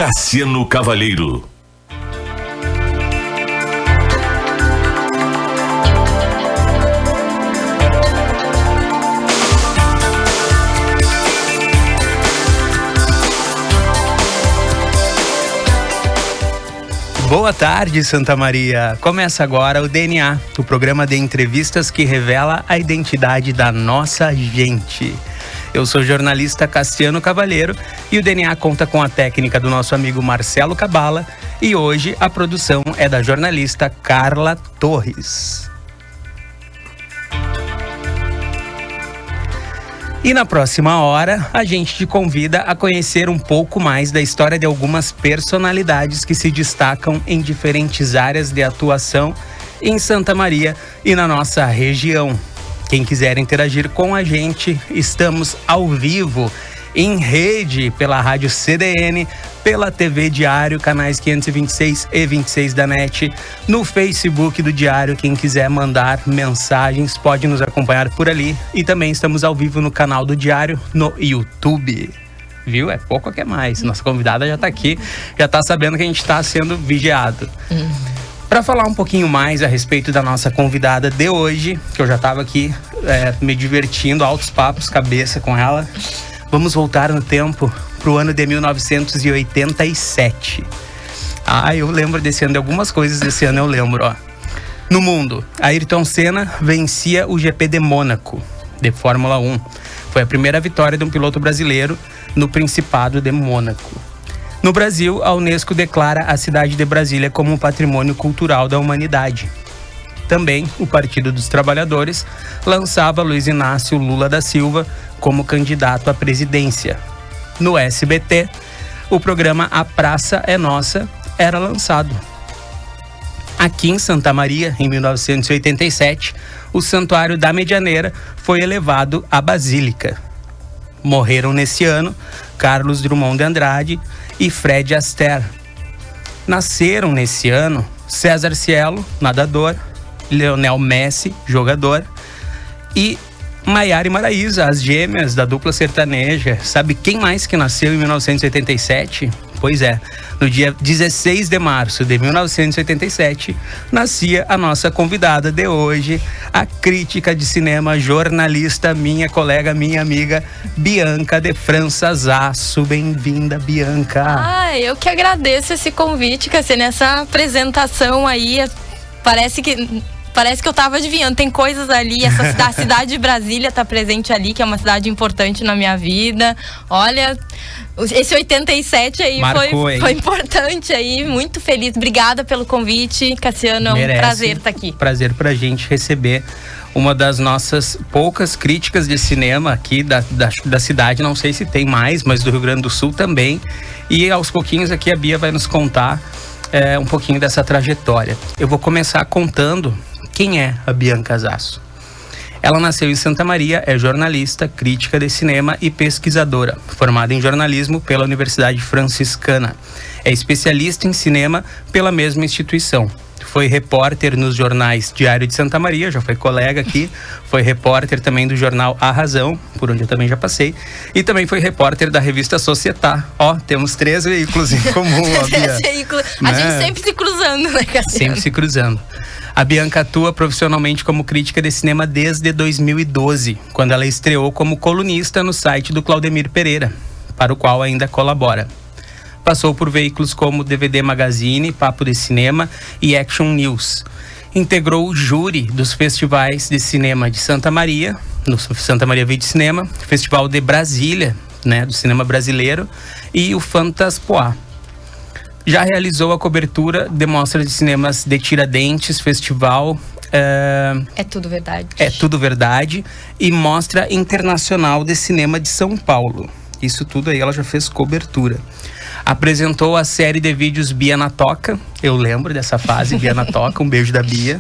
Cassiano Cavaleiro. Boa tarde, Santa Maria. Começa agora o DNA, o programa de entrevistas que revela a identidade da nossa gente. Eu sou o jornalista Cassiano Cavaleiro e o DNA conta com a técnica do nosso amigo Marcelo Cabala e hoje a produção é da jornalista Carla Torres. E na próxima hora, a gente te convida a conhecer um pouco mais da história de algumas personalidades que se destacam em diferentes áreas de atuação em Santa Maria e na nossa região. Quem quiser interagir com a gente, estamos ao vivo, em rede, pela Rádio CDN, pela TV Diário, canais 526 e 26 da NET, no Facebook do Diário. Quem quiser mandar mensagens pode nos acompanhar por ali. E também estamos ao vivo no canal do Diário, no YouTube. Viu? É pouco que é mais. Nossa convidada já está aqui, já está sabendo que a gente está sendo vigiado. Para falar um pouquinho mais a respeito da nossa convidada de hoje, que eu já estava aqui me divertindo, altos papos, cabeça com ela, vamos voltar no tempo para o ano de 1987. Eu lembro desse ano, de algumas coisas desse ano eu lembro, ó. No mundo, Ayrton Senna vencia o GP de Mônaco, de Fórmula 1. Foi a primeira vitória de um piloto brasileiro no Principado de Mônaco. No Brasil, a Unesco declara a cidade de Brasília como um patrimônio cultural da humanidade. Também, o Partido dos Trabalhadores lançava Luiz Inácio Lula da Silva como candidato à presidência. No SBT, o programa A Praça é Nossa era lançado. Aqui em Santa Maria, em 1987, o Santuário da Medianeira foi elevado à Basílica. Morreram nesse ano Carlos Drummond de Andrade e Fred Astaire. Nasceram nesse ano César Cielo, nadador, Lionel Messi, jogador, e Maiara e Maraísa, as gêmeas da dupla sertaneja. Sabe quem mais que nasceu em 1987? Pois é, no dia 16 de março de 1987, nascia a nossa convidada de hoje, a crítica de cinema, jornalista, minha colega, minha amiga, Bianca de França Zasso. Bem-vinda, Bianca. Eu que agradeço esse convite, Cassiano, essa apresentação aí. Parece que eu tava adivinhando, tem coisas ali, a cidade de Brasília tá presente ali, que é uma cidade importante na minha vida. Olha, esse 87 aí foi importante aí, muito feliz. Obrigada pelo convite, Cassiano, é um prazer estar aqui. Prazer pra gente receber uma das nossas poucas críticas de cinema aqui da cidade, não sei se tem mais, mas do Rio Grande do Sul também. E aos pouquinhos aqui a Bia vai nos contar um pouquinho dessa trajetória. Eu vou começar contando quem é a Bianca Zasso. Ela nasceu em Santa Maria, é jornalista, crítica de cinema e pesquisadora, formada em jornalismo pela Universidade Franciscana. É especialista em cinema pela mesma instituição. Foi repórter nos jornais Diário de Santa Maria, já foi colega aqui, foi repórter também do jornal A Razão, por onde eu também já passei, e também foi repórter da revista Societá. Temos 3 veículos em comum, Bia. A gente sempre se cruzando, né, Cassiano? Sempre se cruzando. A Bianca atua profissionalmente como crítica de cinema desde 2012, quando ela estreou como colunista no site do Claudemir Pereira, para o qual ainda colabora. Passou por veículos como DVD Magazine, Papo de Cinema e Action News. Integrou o júri dos festivais de cinema de Santa Maria, no Santa Maria Vídeo Cinema, Festival de Brasília, né, do cinema brasileiro, e o Fantaspoá. Já realizou a cobertura de mostras de cinemas de Tiradentes, Festival... É Tudo Verdade. É Tudo Verdade. E Mostra Internacional de Cinema de São Paulo. Isso tudo aí ela já fez cobertura. Apresentou a série de vídeos Bia na Toca. Eu lembro dessa fase, Bia na Toca. Um beijo da Bia.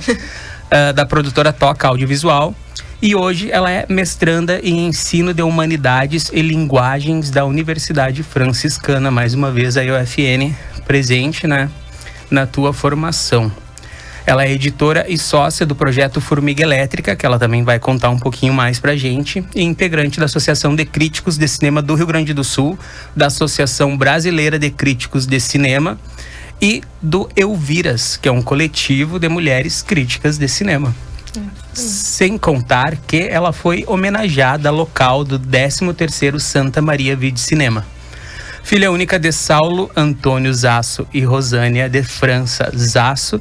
Da produtora Toca Audiovisual. E hoje ela é mestranda em Ensino de Humanidades e Linguagens da Universidade Franciscana. Mais uma vez a UFN presente, né, na tua formação. Ela é editora e sócia do projeto Formiga Elétrica, que ela também vai contar um pouquinho mais pra gente, e integrante da Associação de Críticos de Cinema do Rio Grande do Sul, da Associação Brasileira de Críticos de Cinema e do Elviras, que é um coletivo de mulheres críticas de cinema. Sem contar que ela foi homenageada local do 13º Santa Maria Vide Cinema. Filha única de Saulo Antônio Zasso e Rosânia de França Zasso,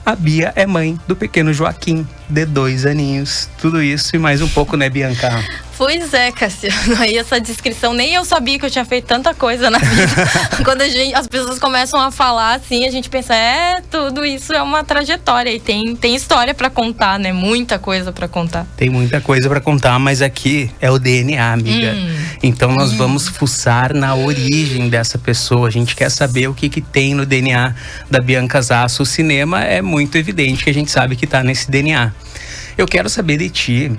a Bia é mãe do pequeno Joaquim, de 2 aninhos. Tudo isso e mais um pouco, né, Bianca? Pois é, Cassiano. Aí essa descrição, nem eu sabia que eu tinha feito tanta coisa na vida. Quando as pessoas começam a falar assim, a gente pensa, tudo isso é uma trajetória e tem história pra contar, né? Muita coisa pra contar. Tem muita coisa pra contar, mas aqui é o DNA, amiga. Então nós vamos fuçar na origem dessa pessoa. A gente quer saber o que tem no DNA da Bianca Zasso. O cinema é muito evidente que a gente sabe que tá nesse DNA. Eu quero saber de ti,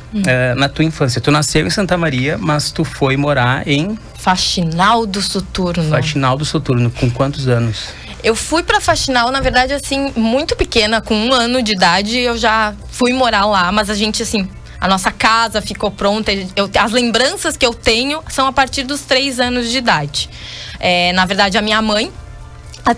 na tua infância. Tu nasceu em Santa Maria, mas tu foi morar em... Faxinal do Soturno. Faxinal do Soturno. Com quantos anos? Eu fui pra Faxinal, na verdade, assim, muito pequena. Com 1 ano de idade, eu já fui morar lá. Mas a gente, assim, a nossa casa ficou pronta. As lembranças que eu tenho são a partir dos 3 anos de idade. Na verdade, a minha mãe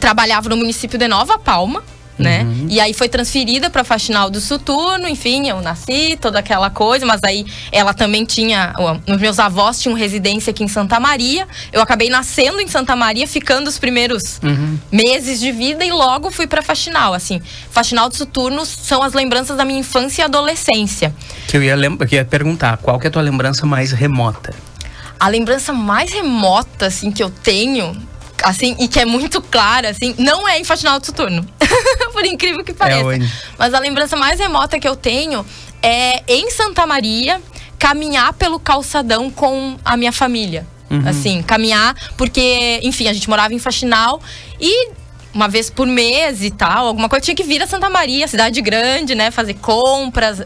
trabalhava no município de Nova Palma, né? E aí foi transferida para Faxinal do Soturno, enfim, eu nasci, toda aquela coisa, mas aí ela também tinha, os meus avós tinham residência aqui em Santa Maria. Eu acabei nascendo em Santa Maria, ficando os primeiros meses de vida e logo fui para Faxinal, assim. Faxinal do Soturno são as lembranças da minha infância e adolescência. Que eu ia perguntar, qual que é a tua lembrança mais remota? A lembrança mais remota, assim, que eu tenho, assim, e que é muito clara, assim, não é em Faxinal do Soturno. Por incrível que pareça. Mas a lembrança mais remota que eu tenho é em Santa Maria, caminhar pelo calçadão com a minha família. Assim, caminhar, porque, enfim, a gente morava em Faxinal e uma vez por mês e tal, alguma coisa, tinha que vir a Santa Maria, cidade grande, né, fazer compras,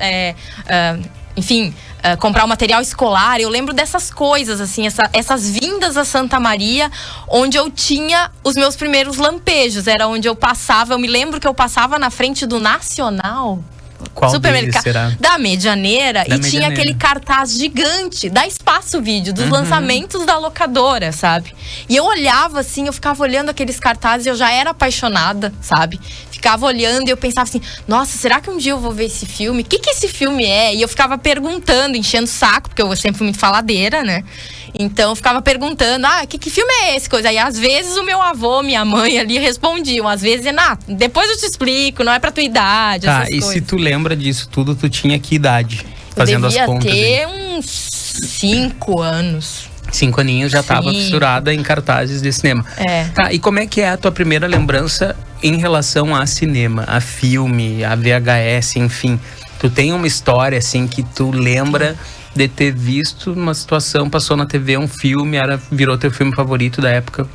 enfim, comprar o material escolar. Eu lembro dessas coisas, assim, essas vindas a Santa Maria, onde eu tinha os meus primeiros lampejos. Era onde eu passava, eu me lembro que eu passava na frente do Nacional. Qual supermercado será? Da Medianeira, e tinha aquele cartaz gigante da Espaço Vídeo, dos lançamentos da locadora, sabe? E eu olhava assim, eu ficava olhando aqueles cartazes, eu já era apaixonada, sabe? Ficava olhando e eu pensava assim, nossa, será que um dia eu vou ver esse filme? O que esse filme é? E eu ficava perguntando, enchendo o saco, porque eu sempre fui muito faladeira, né? Então eu ficava perguntando, que filme é esse? Coisa. Aí às vezes o meu avô, minha mãe ali respondiam, às vezes, depois eu te explico, não é pra tua idade, essas coisas. Se tu lembra disso tudo, tu tinha que idade? Fazendo as contas. Eu devia ter uns 5 anos. 5 aninhos já estava fissurada em cartazes de cinema. Tá, e como é que é a tua primeira lembrança em relação a cinema, a filme, a VHS, enfim? Tu tem uma história, assim, que tu lembra de ter visto uma situação, passou na TV um filme, virou teu filme favorito da época?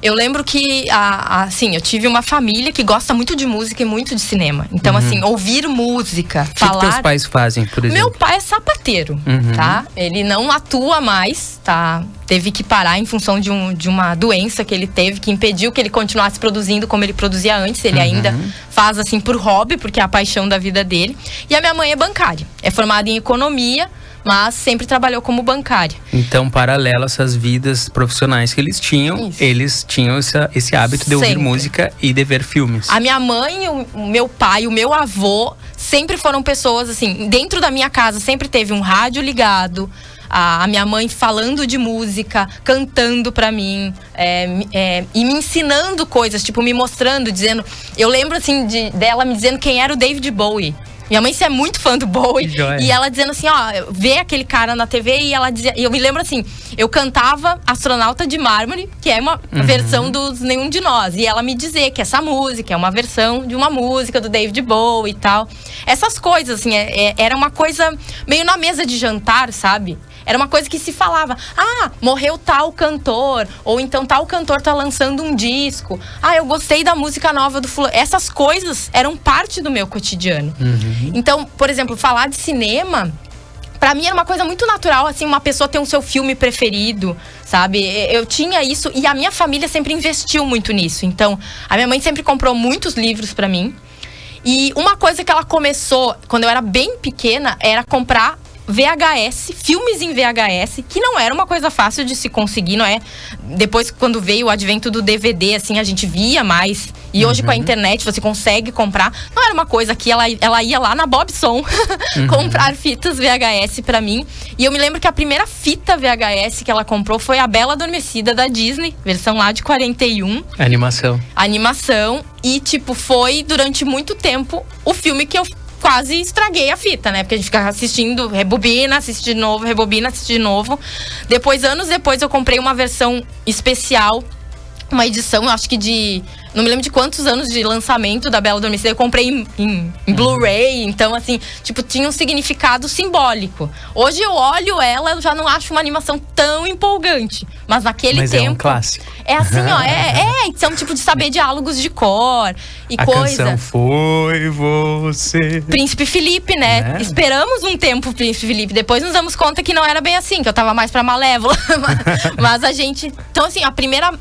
Eu lembro que, assim, eu tive uma família que gosta muito de música e muito de cinema. Então, assim, ouvir música, falar... O que teus pais fazem, por exemplo? Meu pai é sapateiro, tá? Ele não atua mais, tá? Teve que parar em função de uma doença que ele teve, que impediu que ele continuasse produzindo como ele produzia antes. Ele ainda faz, assim, por hobby, porque é a paixão da vida dele. E a minha mãe é bancária. É formada em economia, mas sempre trabalhou como bancária. Então, paralelo a essas vidas profissionais que eles tinham, eles tinham esse hábito de ouvir música e de ver filmes. A minha mãe, o meu pai, o meu avô, sempre foram pessoas, assim, dentro da minha casa sempre teve um rádio ligado, a minha mãe falando de música, cantando pra mim, e me ensinando coisas, tipo, me mostrando, dizendo... Eu lembro, assim, dela me dizendo quem era o David Bowie. Minha mãe é muito fã do Bowie. E ela dizendo assim, vê aquele cara na TV, e ela dizia... E eu me lembro assim, eu cantava Astronauta de Mármore, que é uma versão dos Nenhum de Nós. E ela me dizia que essa música é uma versão de uma música do David Bowie e tal. Essas coisas, assim, era uma coisa meio na mesa de jantar, sabe? Era uma coisa que se falava, morreu tal cantor, ou então tal cantor tá lançando um disco. Eu gostei da música nova do fulano. Essas coisas eram parte do meu cotidiano. Então, por exemplo, falar de cinema, pra mim era uma coisa muito natural, assim, uma pessoa ter um seu filme preferido, sabe? Eu tinha isso e a minha família sempre investiu muito nisso. Então, a minha mãe sempre comprou muitos livros pra mim. E uma coisa que ela começou, quando eu era bem pequena, era comprar VHS, filmes em VHS, que não era uma coisa fácil de se conseguir, não é? Depois, quando veio o advento do DVD, assim, a gente via mais. E hoje, com a internet, você consegue comprar. Não era uma coisa que ela ia lá na Bobson comprar fitas VHS pra mim. E eu me lembro que a primeira fita VHS que ela comprou foi A Bela Adormecida, da Disney, versão lá de 41. Animação. E, tipo, foi, durante muito tempo, o filme que eu quase estraguei a fita, né? Porque a gente ficava assistindo, rebobina, assiste de novo, rebobina, assiste de novo. Depois, anos depois, eu comprei uma versão especial, uma edição, eu acho que de... Não me lembro de quantos anos de lançamento da Bela Adormecida. Eu comprei em Blu-ray, então, assim, tipo, tinha um significado simbólico. Hoje eu olho ela, eu já não acho uma animação tão empolgante. Mas naquele tempo... é um clássico. É assim, ó, são tipo de saber diálogos de cor e a coisa. A canção Foi Você. Príncipe Felipe, né? Esperamos um tempo o Príncipe Felipe. Depois nos damos conta que não era bem assim, que eu tava mais pra Malévola. Mas a gente... Então, assim, a primeira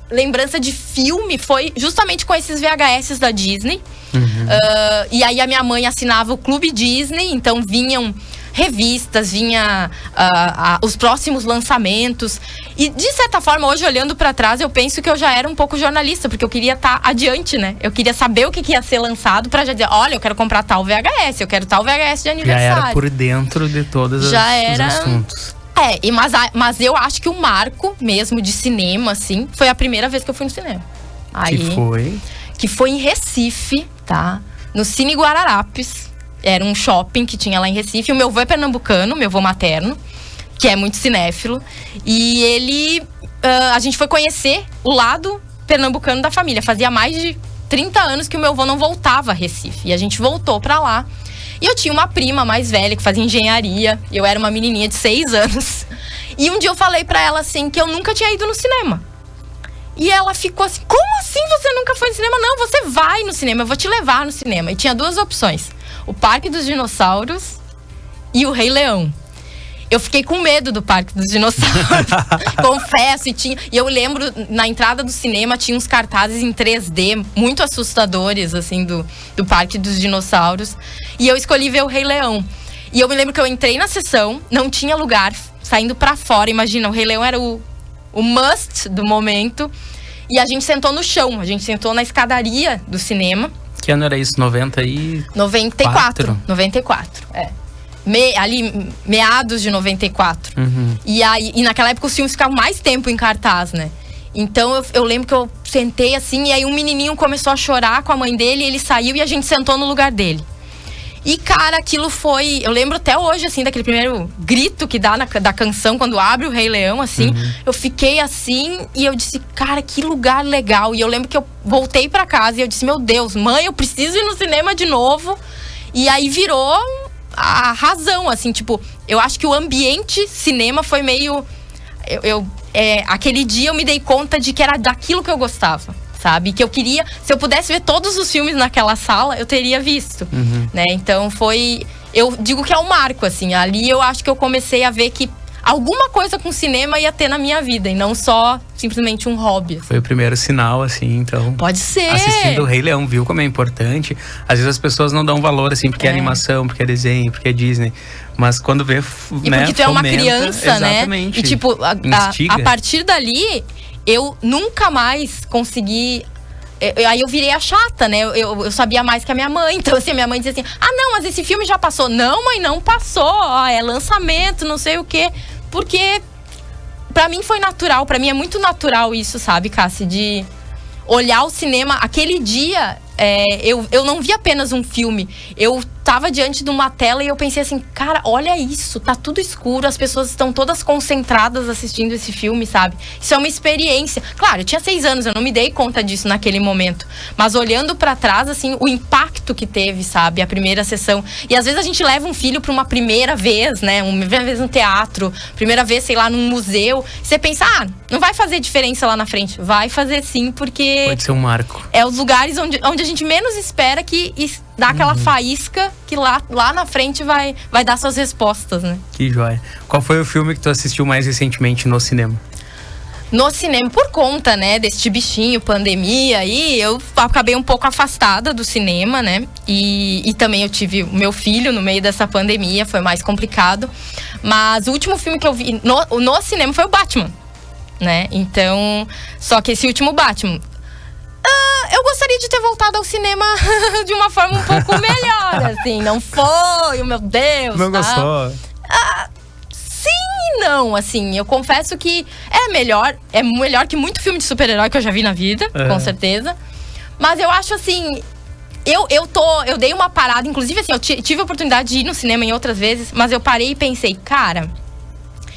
lembrança de filme foi justamente com esses VHS da Disney. E aí a minha mãe assinava o Clube Disney, então vinham revistas, vinha os próximos lançamentos. E, de certa forma, hoje, olhando pra trás, eu penso que eu já era um pouco jornalista, porque eu queria estar adiante, né? Eu queria saber o que ia ser lançado pra já dizer, olha, eu quero comprar tal VHS, eu quero tal VHS de aniversário. Já era por dentro de todos os assuntos. Mas eu acho que o marco mesmo de cinema, assim, foi a primeira vez que eu fui no cinema. Que foi em Recife, tá? No Cine Guararapes. Era um shopping que tinha lá em Recife. O meu avô é pernambucano, meu avô materno, que é muito cinéfilo. E ele... a gente foi conhecer o lado pernambucano da família. Fazia mais de 30 anos que o meu avô não voltava a Recife. E a gente voltou pra lá. E eu tinha uma prima mais velha que fazia engenharia. Eu era uma menininha de 6 anos. E um dia eu falei pra ela, assim, que eu nunca tinha ido no cinema. E ela ficou assim, como assim você nunca foi no cinema? Não, você vai no cinema, eu vou te levar no cinema. E tinha 2 opções. O Parque dos Dinossauros e o Rei Leão. Eu fiquei com medo do Parque dos Dinossauros. Confesso. E eu lembro, na entrada do cinema, tinha uns cartazes em 3D, muito assustadores, assim, do Parque dos Dinossauros. E eu escolhi ver o Rei Leão. E eu me lembro que eu entrei na sessão, não tinha lugar, saindo pra fora. Imagina, o Rei Leão era o must do momento. E a gente sentou no chão, a gente sentou na escadaria do cinema. Que ano era isso? 94, é. Ali, meados de 94. E naquela época os filmes ficavam mais tempo em cartaz, né? Então eu lembro que eu sentei assim, e aí um menininho começou a chorar com a mãe dele, ele saiu e a gente sentou no lugar dele. E, cara, aquilo foi... Eu lembro até hoje, assim, daquele primeiro grito que dá da canção, quando abre o Rei Leão, assim. Eu fiquei assim e eu disse, cara, que lugar legal. E eu lembro que eu voltei pra casa e eu disse, meu Deus, mãe, eu preciso ir no cinema de novo. E aí virou a razão, assim, tipo... Eu acho que o ambiente cinema foi meio... aquele dia eu me dei conta de que era daquilo que eu gostava. Sabe? Que eu queria, se eu pudesse ver todos os filmes naquela sala, eu teria visto, né? Então foi, eu digo que é um marco, assim. Ali eu acho que eu comecei a ver que alguma coisa com cinema ia ter na minha vida, e não só simplesmente um hobby. Foi o primeiro sinal, assim, então... Pode ser! Assistindo o Rei Leão, viu como é importante. Às vezes as pessoas não dão valor, assim, porque é animação, porque é desenho, porque é Disney. Mas quando vê, e porque tu é uma criança, exatamente, né? E tipo, a partir dali... Eu nunca mais consegui... Aí eu virei a chata, né? Eu sabia mais que a minha mãe. Então, assim, a minha mãe dizia assim... Ah, não, mas esse filme já passou. Não, mãe, não passou. Ó, é lançamento, não sei o quê. Porque pra mim foi natural. Pra mim é muito natural isso, sabe, Cássia? De olhar o cinema. Aquele dia, eu não vi apenas um filme. Eu tava diante de uma tela e eu pensei assim, cara, olha isso, tá tudo escuro, as pessoas estão todas concentradas assistindo esse filme, sabe? Isso é uma experiência. Claro, eu tinha 6 anos, eu não me dei conta disso naquele momento. Mas olhando pra trás, assim, o impacto que teve, sabe? A primeira sessão. E às vezes a gente leva um filho pra uma primeira vez, né? Uma primeira vez no teatro, primeira vez, sei lá, num museu. Você pensa, não vai fazer diferença lá na frente. Vai fazer sim, porque... Pode ser um marco. É os lugares onde a gente menos espera que dá aquela faísca que lá na frente vai dar suas respostas, né? Que joia. Qual foi o filme que tu assistiu mais recentemente no cinema? no cinema, por conta, né, deste bichinho, pandemia, aí eu acabei um pouco afastada do cinema, né? E também eu tive o meu filho no meio dessa pandemia, foi mais complicado. Mas o último filme que eu vi no cinema foi o Batman, né? Então, só que esse último Batman, eu gostaria de ter voltado ao cinema de uma forma um pouco melhor, assim. Não foi, meu Deus. Não gostou? Sim e não, assim. Eu confesso que é melhor que muito filme de super-herói que eu já vi na vida, com certeza. Mas eu acho assim, eu dei uma parada, inclusive assim, eu tive a oportunidade de ir no cinema em outras vezes, mas eu parei e pensei, cara,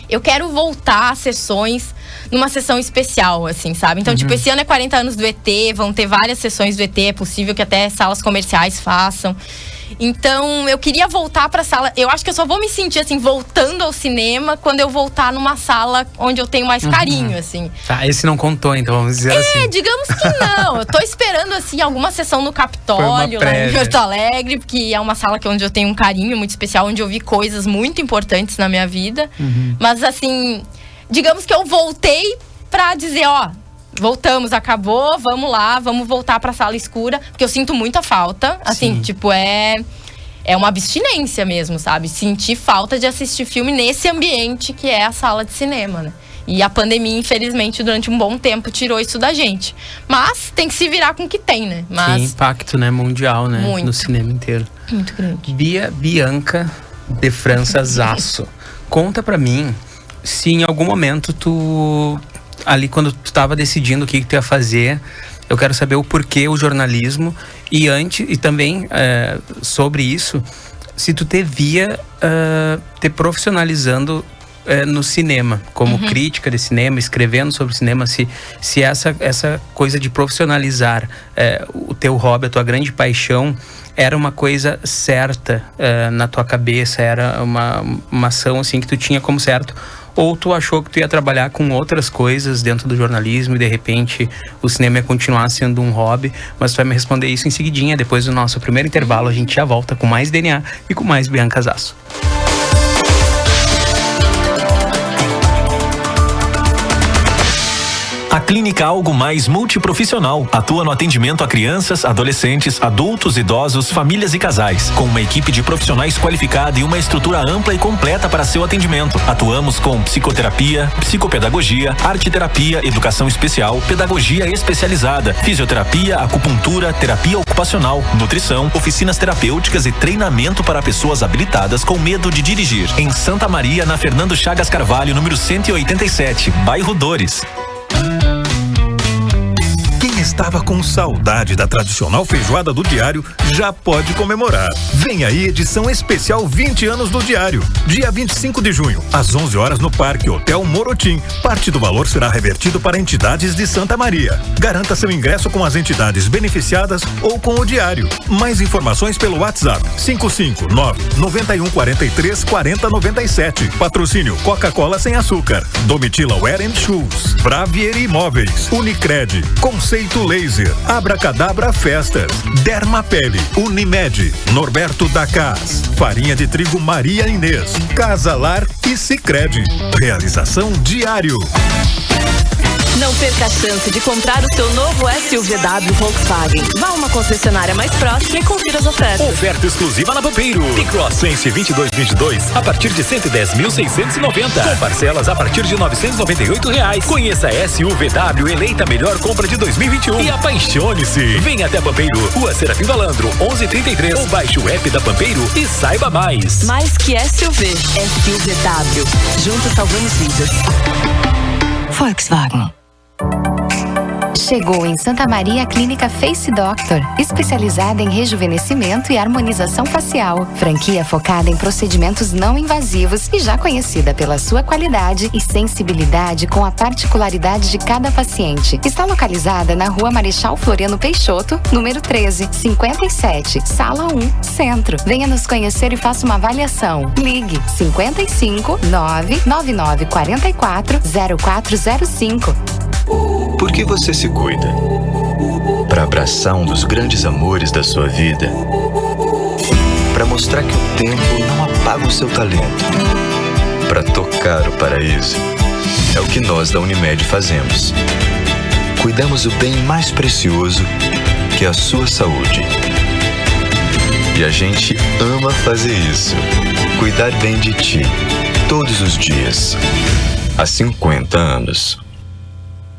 eu quero voltar às sessões numa sessão especial, assim, sabe? Então, tipo, esse ano é 40 anos do ET, vão ter várias sessões do ET, é possível que até salas comerciais façam. Então, eu queria voltar pra sala. Eu acho que eu só vou me sentir, assim, voltando ao cinema quando eu voltar numa sala onde eu tenho mais carinho, assim. Tá, esse não contou, então, vamos dizer assim. Digamos que não. Eu tô esperando, assim, alguma sessão no Capitólio, lá em Porto Alegre, porque é uma sala onde eu tenho um carinho muito especial, onde eu vi coisas muito importantes na minha vida. Mas, assim, digamos que eu voltei pra dizer, voltamos, acabou, vamos lá, vamos voltar pra sala escura, porque eu sinto muita falta, assim, Sim. tipo, é uma abstinência mesmo, sabe? Sentir falta de assistir filme nesse ambiente que é a sala de cinema, né? E a pandemia, infelizmente, durante um bom tempo, tirou isso da gente. Mas tem que se virar com o que tem, né? Mas tem impacto, né, mundial, né? Muito. No cinema inteiro. muito grande. Bianca de França Zasso, conta pra mim se em algum momento ali quando tu tava decidindo o que tu ia fazer, eu quero saber o porquê o jornalismo e também sobre isso, se tu te via te profissionalizando no cinema, como crítica de cinema, escrevendo sobre cinema, se essa coisa de profissionalizar o teu hobby, a tua grande paixão, era uma coisa certa na tua cabeça, era uma ação assim que tu tinha como certo, ou tu achou que tu ia trabalhar com outras coisas dentro do jornalismo e de repente o cinema ia continuar sendo um hobby, mas tu vai me responder isso em seguidinha, depois do nosso primeiro intervalo. A gente já volta com mais DNA e com mais Bianca Zasso. A Clínica Algo Mais Multiprofissional atua no atendimento a crianças, adolescentes, adultos, idosos, famílias e casais, com uma equipe de profissionais qualificada e uma estrutura ampla e completa para seu atendimento. Atuamos com psicoterapia, psicopedagogia, arte-terapia, educação especial, pedagogia especializada, fisioterapia, acupuntura, terapia ocupacional, nutrição, oficinas terapêuticas e treinamento para pessoas habilitadas com medo de dirigir. Em Santa Maria, na Fernando Chagas Carvalho, número 187, bairro Dores. Quem estava com saudade da tradicional feijoada do Diário já pode comemorar. Vem aí edição especial 20 anos do Diário. Dia 25 de junho, às 11 horas no Parque Hotel Morotim. Parte do valor será revertido para entidades de Santa Maria. Garanta seu ingresso com as entidades beneficiadas ou com o Diário. Mais informações pelo WhatsApp 559-9143-4097. Patrocínio Coca-Cola sem açúcar. Domitila Wear & Shoes. Bravier Imóveis. Unicred. Conceito Laser, Abracadabra Festas, Dermapele, Unimed, Norberto da Cas, Farinha de Trigo Maria Inês, Casalar e Sicredi. Realização Diário. Não perca a chance de comprar o seu novo SUVW Volkswagen. Vá a uma concessionária mais próxima e confira as ofertas. Oferta exclusiva na Pampeiro. T-Cross Sense 2222 a partir de 110.690. Com parcelas a partir de R$998. Conheça a SUVW eleita melhor compra de 2021 e apaixone-se. Venha até a Pampeiro, Rua Serafim Valandro, 1133 ou baixe o app da Pampeiro e saiba mais. Mais que SUV, SUVW. Juntos salvamos vidas. Volkswagen. Chegou em Santa Maria a Clínica Face Doctor, especializada em rejuvenescimento e harmonização facial. Franquia focada em procedimentos não invasivos e já conhecida pela sua qualidade e sensibilidade com a particularidade de cada paciente. Está localizada na Rua Marechal Floriano Peixoto, número 1357, Sala 1, Centro. Venha nos conhecer e faça uma avaliação. Ligue 55 999 44 0405. Por que você se cuida? Para abraçar um dos grandes amores da sua vida. Para mostrar que o tempo não apaga o seu talento. Para tocar o paraíso. É o que nós da Unimed fazemos. Cuidamos do bem mais precioso, que é a sua saúde. E a gente ama fazer isso. Cuidar bem de ti, todos os dias. Há 50 anos.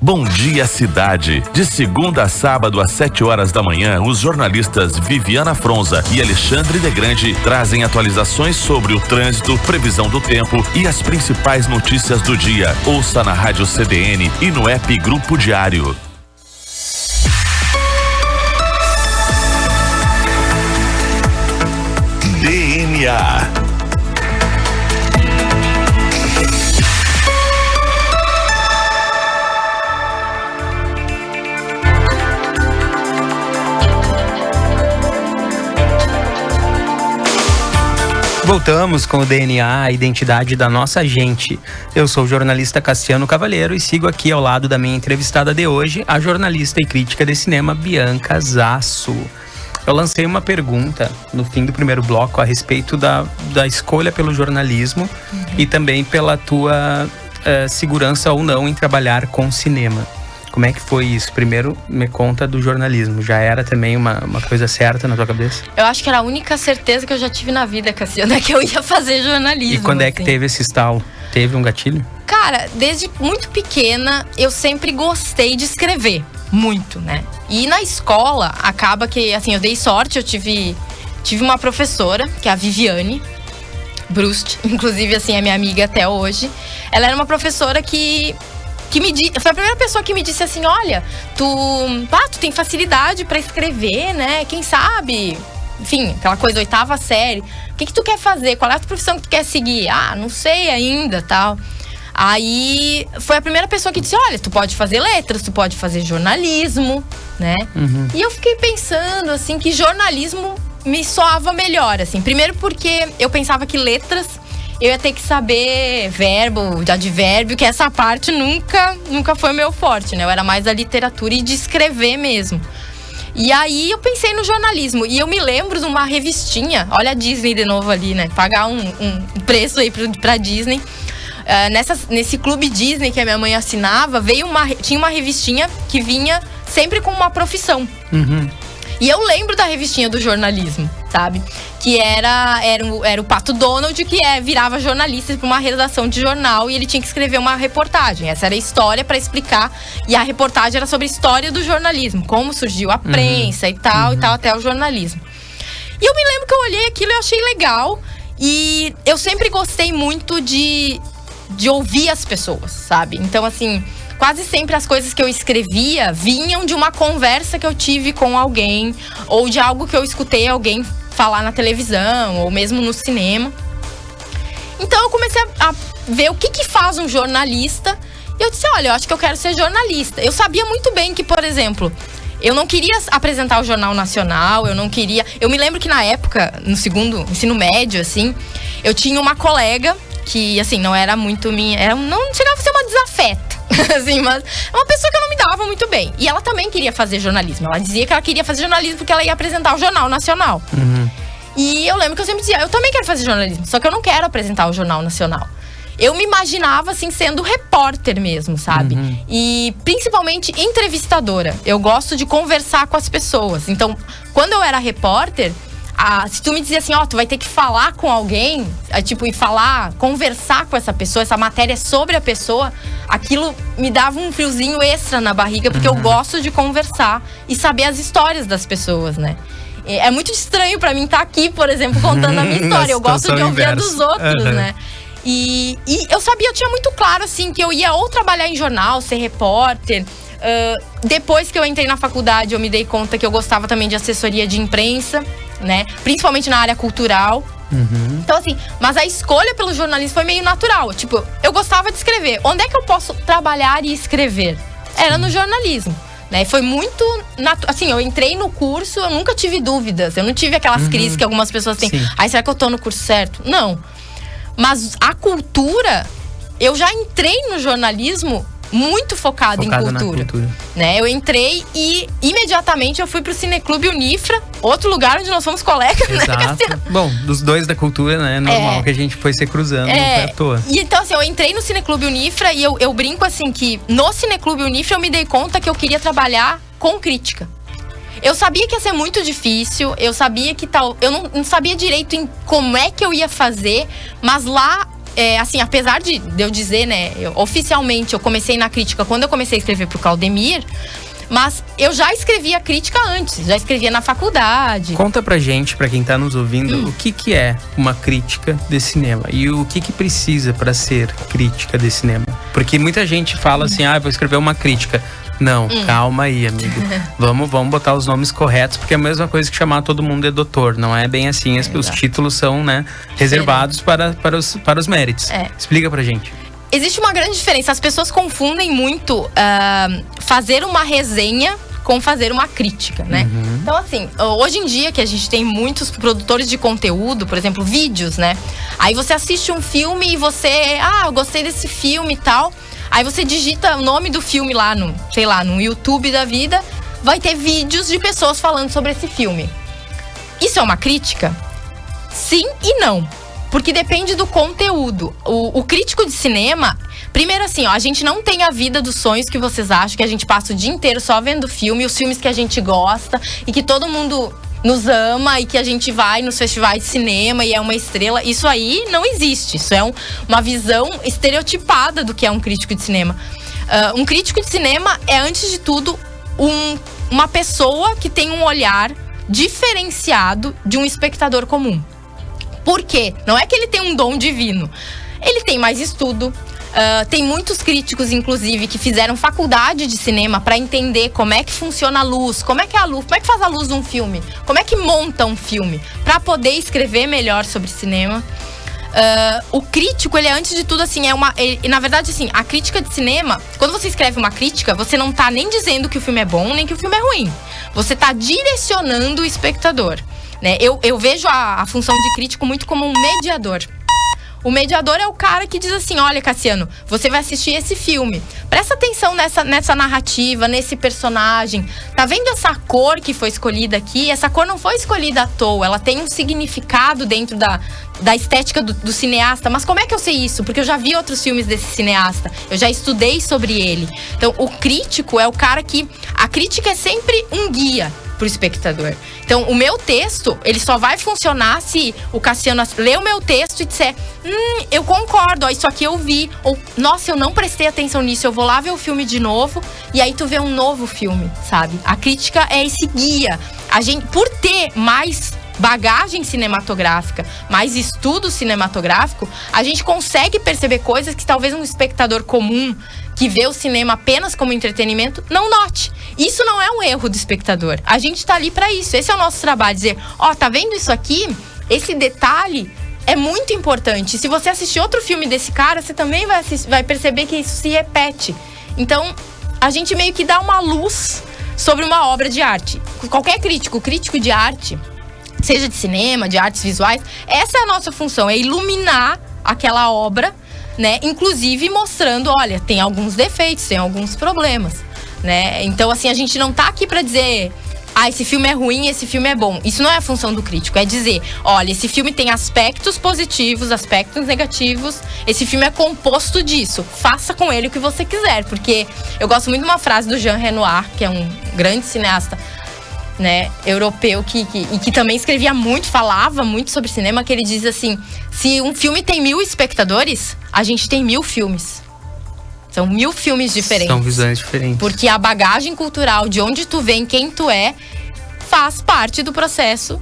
Bom Dia Cidade. De segunda a sábado às 7 horas da manhã, os jornalistas Viviana Fronza e Alexandre de Grande trazem atualizações sobre o trânsito, previsão do tempo e as principais notícias do dia. Ouça na Rádio CDN e no app Grupo Diário. DNA. Voltamos com o DNA, a identidade da nossa gente. Eu sou o jornalista Cassiano Cavalheiro e sigo aqui ao lado da minha entrevistada de hoje, a jornalista e crítica de cinema Bianca Zasso. Eu lancei uma pergunta no fim do primeiro bloco a respeito da escolha pelo jornalismo e também pela tua segurança ou não em trabalhar com cinema. Como é que foi isso? Primeiro, me conta do jornalismo. Já era também uma coisa certa na tua cabeça? Eu acho que era a única certeza que eu já tive na vida, Cassiano, é que eu ia fazer jornalismo. E quando é que teve esse estalo? Teve um gatilho? Cara, desde muito pequena, eu sempre gostei de escrever. Muito, né? E na escola, acaba que, assim, eu dei sorte, eu tive uma professora, que é a Viviane Brust, inclusive, assim, é minha amiga até hoje. Ela era uma professora que foi a primeira pessoa que me disse assim, olha, tu tem facilidade pra escrever, né? Quem sabe? Enfim, aquela coisa, 8ª série. O que tu quer fazer? Qual é a tua profissão que tu quer seguir? Ah, não sei ainda, tal. Aí, foi a primeira pessoa que disse, olha, tu pode fazer letras, tu pode fazer jornalismo, né? E eu fiquei pensando, assim, que jornalismo me soava melhor, assim. Primeiro porque eu pensava que letras eu ia ter que saber verbo, de advérbio, que essa parte nunca foi meu forte, né? Eu era mais da literatura e de escrever mesmo. E aí eu pensei no jornalismo. E eu me lembro de uma revistinha, olha a Disney de novo ali, né? Pagar um preço aí pra Disney. Nesse clube Disney que a minha mãe assinava, tinha uma revistinha que vinha sempre com uma profissão. E eu lembro da revistinha do jornalismo, sabe? Que era o Pato Donald, que virava jornalista para uma redação de jornal e ele tinha que escrever uma reportagem. Essa era a história para explicar. E a reportagem era sobre a história do jornalismo, como surgiu a prensa e tal, até o jornalismo. E eu me lembro que eu olhei aquilo e eu achei legal. E eu sempre gostei muito de ouvir as pessoas, sabe? Então, assim, quase sempre as coisas que eu escrevia vinham de uma conversa que eu tive com alguém, ou de algo que eu escutei alguém falar na televisão, ou mesmo no cinema. Então eu comecei a ver o que faz um jornalista. E eu disse, olha, eu acho que eu quero ser jornalista. Eu sabia muito bem que, por exemplo, eu não queria apresentar o Jornal Nacional, eu me lembro que na época, no segundo ensino médio, assim, eu tinha uma colega que, assim, não era muito minha, não chegava a ser uma desafeta, assim, mas uma pessoa que eu não me dava muito bem. E ela também queria fazer jornalismo. Ela dizia que ela queria fazer jornalismo porque ela ia apresentar o Jornal Nacional. E eu lembro que eu sempre dizia, eu também quero fazer jornalismo, só que eu não quero apresentar o Jornal Nacional. Eu me imaginava, assim, sendo repórter mesmo, sabe? E principalmente entrevistadora. Eu gosto de conversar com as pessoas. Então, quando eu era repórter, se tu me dizia assim, tu vai ter que falar com alguém, conversar com essa pessoa, essa matéria sobre a pessoa, aquilo me dava um friozinho extra na barriga, porque eu gosto de conversar e saber as histórias das pessoas, né? É muito estranho pra mim estar aqui, por exemplo, contando a minha história. Eu gosto de ouvir a dos outros, né? E eu tinha muito claro, assim, que eu ia ou trabalhar em jornal, ser repórter. Depois que eu entrei na faculdade, eu me dei conta que eu gostava também de assessoria de imprensa, né? Principalmente na área cultural. Então, assim, mas a escolha pelo jornalismo foi meio natural. Tipo, eu gostava de escrever. Onde é que eu posso trabalhar e escrever? Era no jornalismo, né? Foi muito assim, eu entrei no curso, eu nunca tive dúvidas. Eu não tive aquelas crises que algumas pessoas têm. Será que eu tô no curso certo? Não. Mas a cultura, eu já entrei no jornalismo muito focado em cultura. Né? Eu entrei e imediatamente eu fui pro Cineclube Unifra, outro lugar onde nós fomos colegas, Exato. né? Bom, dos dois da cultura, né? É normal que a gente foi se cruzando, não foi à toa. E então, assim, eu entrei no Cineclube Unifra e eu brinco assim que no Cineclube Unifra eu me dei conta que eu queria trabalhar com crítica. Eu sabia que ia ser muito difícil, eu sabia que eu não sabia direito em como é que eu ia fazer, mas lá, assim, apesar de eu dizer, né, oficialmente eu comecei na crítica quando eu comecei a escrever pro Claudemir, mas eu já escrevia crítica antes, já escrevia na faculdade. Conta pra gente, pra quem tá nos ouvindo, o que é uma crítica de cinema e o que precisa pra ser crítica de cinema. Porque muita gente fala assim, vou escrever uma crítica. Não, calma aí, amigo. Vamos botar os nomes corretos, porque é a mesma coisa que chamar todo mundo de doutor. Não é bem assim, os títulos são, né, reservados para os méritos. Explica pra gente. Existe uma grande diferença, as pessoas confundem muito fazer uma resenha com fazer uma crítica, né? Então, assim, hoje em dia que a gente tem muitos produtores de conteúdo, por exemplo, vídeos, né? Aí você assiste um filme e você, eu gostei desse filme e tal. Aí você digita o nome do filme lá no, sei lá, no YouTube da vida, vai ter vídeos de pessoas falando sobre esse filme. Isso é uma crítica? Sim e não. Porque depende do conteúdo. O crítico de cinema, primeiro assim, a gente não tem a vida dos sonhos que vocês acham, que a gente passa o dia inteiro só vendo filme, os filmes que a gente gosta e que todo mundo nos ama e que a gente vai nos festivais de cinema e é uma estrela. Isso aí não existe. Isso é uma visão estereotipada do que é um crítico de cinema. Um crítico de cinema é, antes de tudo, uma pessoa que tem um olhar diferenciado de um espectador comum. Por quê? Não é que ele tem um dom divino. Ele tem mais estudo. Tem muitos críticos, inclusive, que fizeram faculdade de cinema para entender como é que funciona a luz, como é que faz a luz num filme, como é que monta um filme, para poder escrever melhor sobre cinema. O crítico, ele é, antes de tudo, assim, na verdade, assim, a crítica de cinema, quando você escreve uma crítica, você não tá nem dizendo que o filme é bom, nem que o filme é ruim. Você tá direcionando o espectador, né? Eu vejo a função de crítico muito como um mediador. O mediador é o cara que diz assim, olha, Cassiano, você vai assistir esse filme. Presta atenção nessa narrativa, nesse personagem. Tá vendo essa cor que foi escolhida aqui? Essa cor não foi escolhida à toa. Ela tem um significado dentro da estética do cineasta. Mas como é que eu sei isso? Porque eu já vi outros filmes desse cineasta. Eu já estudei sobre ele. Então, o crítico é o cara que... A crítica é sempre um guia pro espectador. Então, o meu texto, ele só vai funcionar se o Cassiano ler o meu texto e disser, eu concordo, isso aqui eu vi, ou, nossa, eu não prestei atenção nisso, eu vou lá ver o filme de novo, e aí tu vê um novo filme, sabe? A crítica é esse guia. A gente, por ter mais bagagem cinematográfica, mais estudo cinematográfico, a gente consegue perceber coisas que talvez um espectador comum que vê o cinema apenas como entretenimento não note. Isso não é um erro do espectador. A gente tá ali para isso. Esse é o nosso trabalho, dizer, tá vendo isso aqui? Esse detalhe é muito importante. Se você assistir outro filme desse cara, você também vai perceber que isso se repete. Então, a gente meio que dá uma luz sobre uma obra de arte. Qualquer crítico de arte, seja de cinema, de artes visuais, essa é a nossa função, é iluminar aquela obra, né? Inclusive mostrando, olha, tem alguns defeitos, tem alguns problemas, né? Então, assim, a gente não tá aqui pra dizer, esse filme é ruim, esse filme é bom. Isso não é a função do crítico, é dizer, olha, esse filme tem aspectos positivos, aspectos negativos, esse filme é composto disso, faça com ele o que você quiser. Porque eu gosto muito de uma frase do Jean Renoir, que é um grande cineasta, né, europeu, que também escrevia muito, falava muito sobre cinema, que ele diz assim, se um filme tem 1000 espectadores, a gente tem 1000 filmes. São 1000 filmes diferentes. São visões diferentes. Porque a bagagem cultural, de onde tu vem, quem tu é, faz parte do processo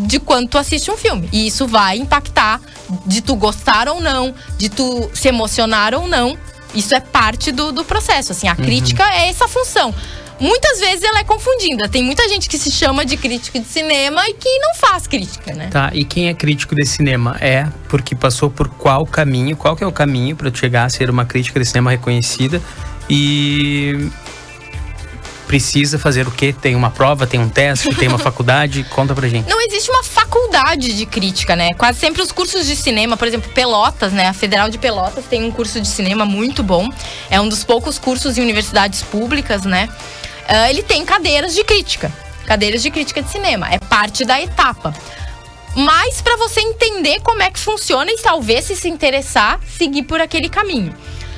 de quando tu assiste um filme. E isso vai impactar de tu gostar ou não, de tu se emocionar ou não. Isso é parte do processo, assim. A crítica é essa função. Muitas vezes ela é confundida. Tem muita gente que se chama de crítico de cinema e que não faz crítica, né? Tá, e quem é crítico de cinema é porque passou por qual caminho? Qual que é o caminho para chegar a ser uma crítica de cinema reconhecida? E precisa fazer o quê? Tem uma prova, tem um teste, tem uma faculdade? Conta pra gente. Não existe uma faculdade de crítica, né? Quase sempre os cursos de cinema, por exemplo, Pelotas, né? A Federal de Pelotas tem um curso de cinema muito bom. É um dos poucos cursos em universidades públicas, né? Ele tem cadeiras de crítica de cinema. É parte da etapa. Mas para você entender como é que funciona e talvez, se interessar, seguir por aquele caminho.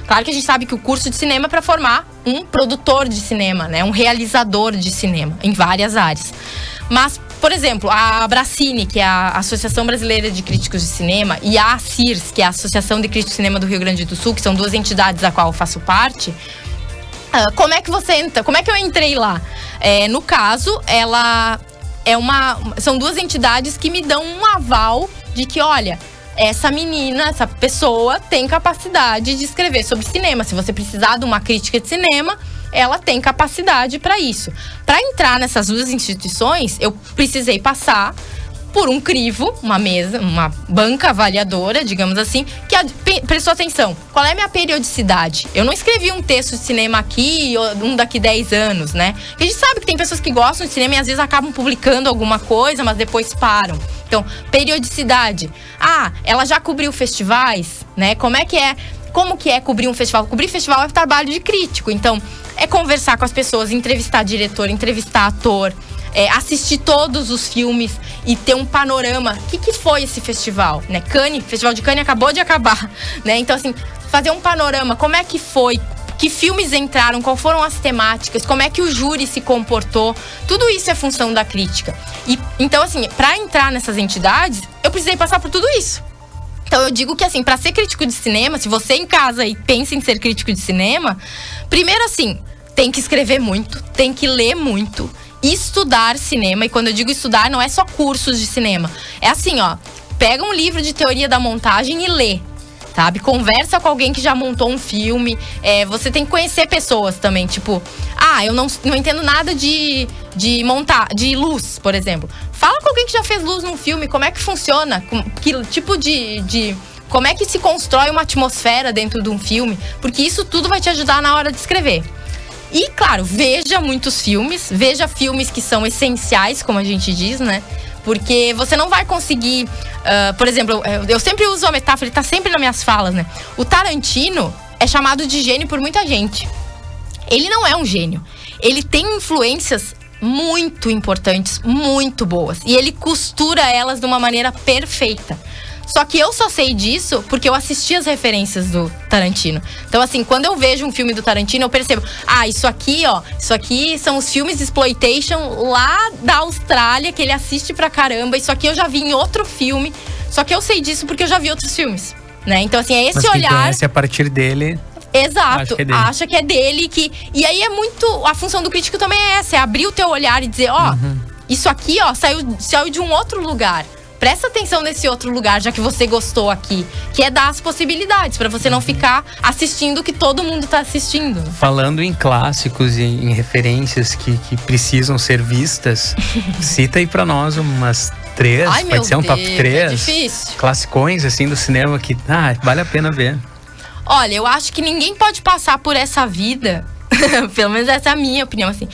Claro que a gente sabe que o curso de cinema é para formar um produtor de cinema, né? Um realizador de cinema em várias áreas. Mas, por exemplo, a Abracine, que é a Associação Brasileira de Críticos de Cinema, e a ACIRS, que é a Associação de Críticos de Cinema do Rio Grande do Sul, que são duas entidades da qual eu faço parte. Como é que você entra? Como é que eu entrei lá? No caso, são duas entidades que me dão um aval de que, olha, essa menina, essa pessoa tem capacidade de escrever sobre cinema. Se você precisar de uma crítica de cinema, ela tem capacidade para isso. Para entrar nessas duas instituições, eu precisei passar por um crivo, uma mesa, uma banca avaliadora, digamos assim, que prestou atenção. Qual é a minha periodicidade? Eu não escrevi um texto de cinema aqui, um daqui 10 anos, né? Porque a gente sabe que tem pessoas que gostam de cinema e às vezes acabam publicando alguma coisa, mas depois param. Então, periodicidade. Ela já cobriu festivais, né? Como que é cobrir um festival? Cobrir festival é trabalho de crítico. Então, é conversar com as pessoas, entrevistar diretor, entrevistar ator, assistir todos os filmes e ter um panorama. O que foi esse festival, né? Festival de Cannes acabou de acabar, né? Então, assim, fazer um panorama, como é que foi, que filmes entraram, quais foram as temáticas, como é que o júri se comportou, tudo isso é função da crítica. Então, assim, para entrar nessas entidades, eu precisei passar por tudo isso. Então, eu digo que, assim, para ser crítico de cinema, se você em casa e pensa em ser crítico de cinema, primeiro, assim, tem que escrever muito, tem que ler muito, estudar cinema. E quando eu digo estudar, não é só cursos de cinema. É assim, ó, pega um livro de teoria da montagem e lê, sabe? Conversa com alguém que já montou um filme. Você tem que conhecer pessoas também, tipo, eu não entendo nada de luz, por exemplo. Fala com alguém que já fez luz num filme, como é que funciona, que tipo como é que se constrói uma atmosfera dentro de um filme, porque isso tudo vai te ajudar na hora de escrever. E, claro, veja muitos filmes, veja filmes que são essenciais, como a gente diz, né? Porque você não vai conseguir... por exemplo, eu sempre uso a metáfora, ele tá sempre nas minhas falas, né? O Tarantino é chamado de gênio por muita gente. Ele não é um gênio. Ele tem influências muito importantes, muito boas. E ele costura elas de uma maneira perfeita. Só que eu só sei disso porque eu assisti as referências do Tarantino. Então, assim, quando eu vejo um filme do Tarantino, eu percebo, isso aqui são os filmes de exploitation lá da Austrália, que ele assiste pra caramba. Isso aqui eu já vi em outro filme. Só que eu sei disso porque eu já vi outros filmes, né? Então, assim, é esse mas olhar... Mas conhece a partir dele... Exato, acha que é dele. E aí é muito... A função do crítico também é essa, é abrir o teu olhar e dizer, isso aqui, saiu de um outro lugar. Presta atenção nesse outro lugar, já que você gostou aqui. Que é dar as possibilidades, pra você não ficar assistindo o que todo mundo tá assistindo. Falando em clássicos e em referências que precisam ser vistas, cita aí pra nós umas 3, pode ser um top 3. É difícil. Classicões, assim, do cinema que vale a pena ver. Olha, eu acho que ninguém pode passar por essa vida, pelo menos essa é a minha opinião, assim.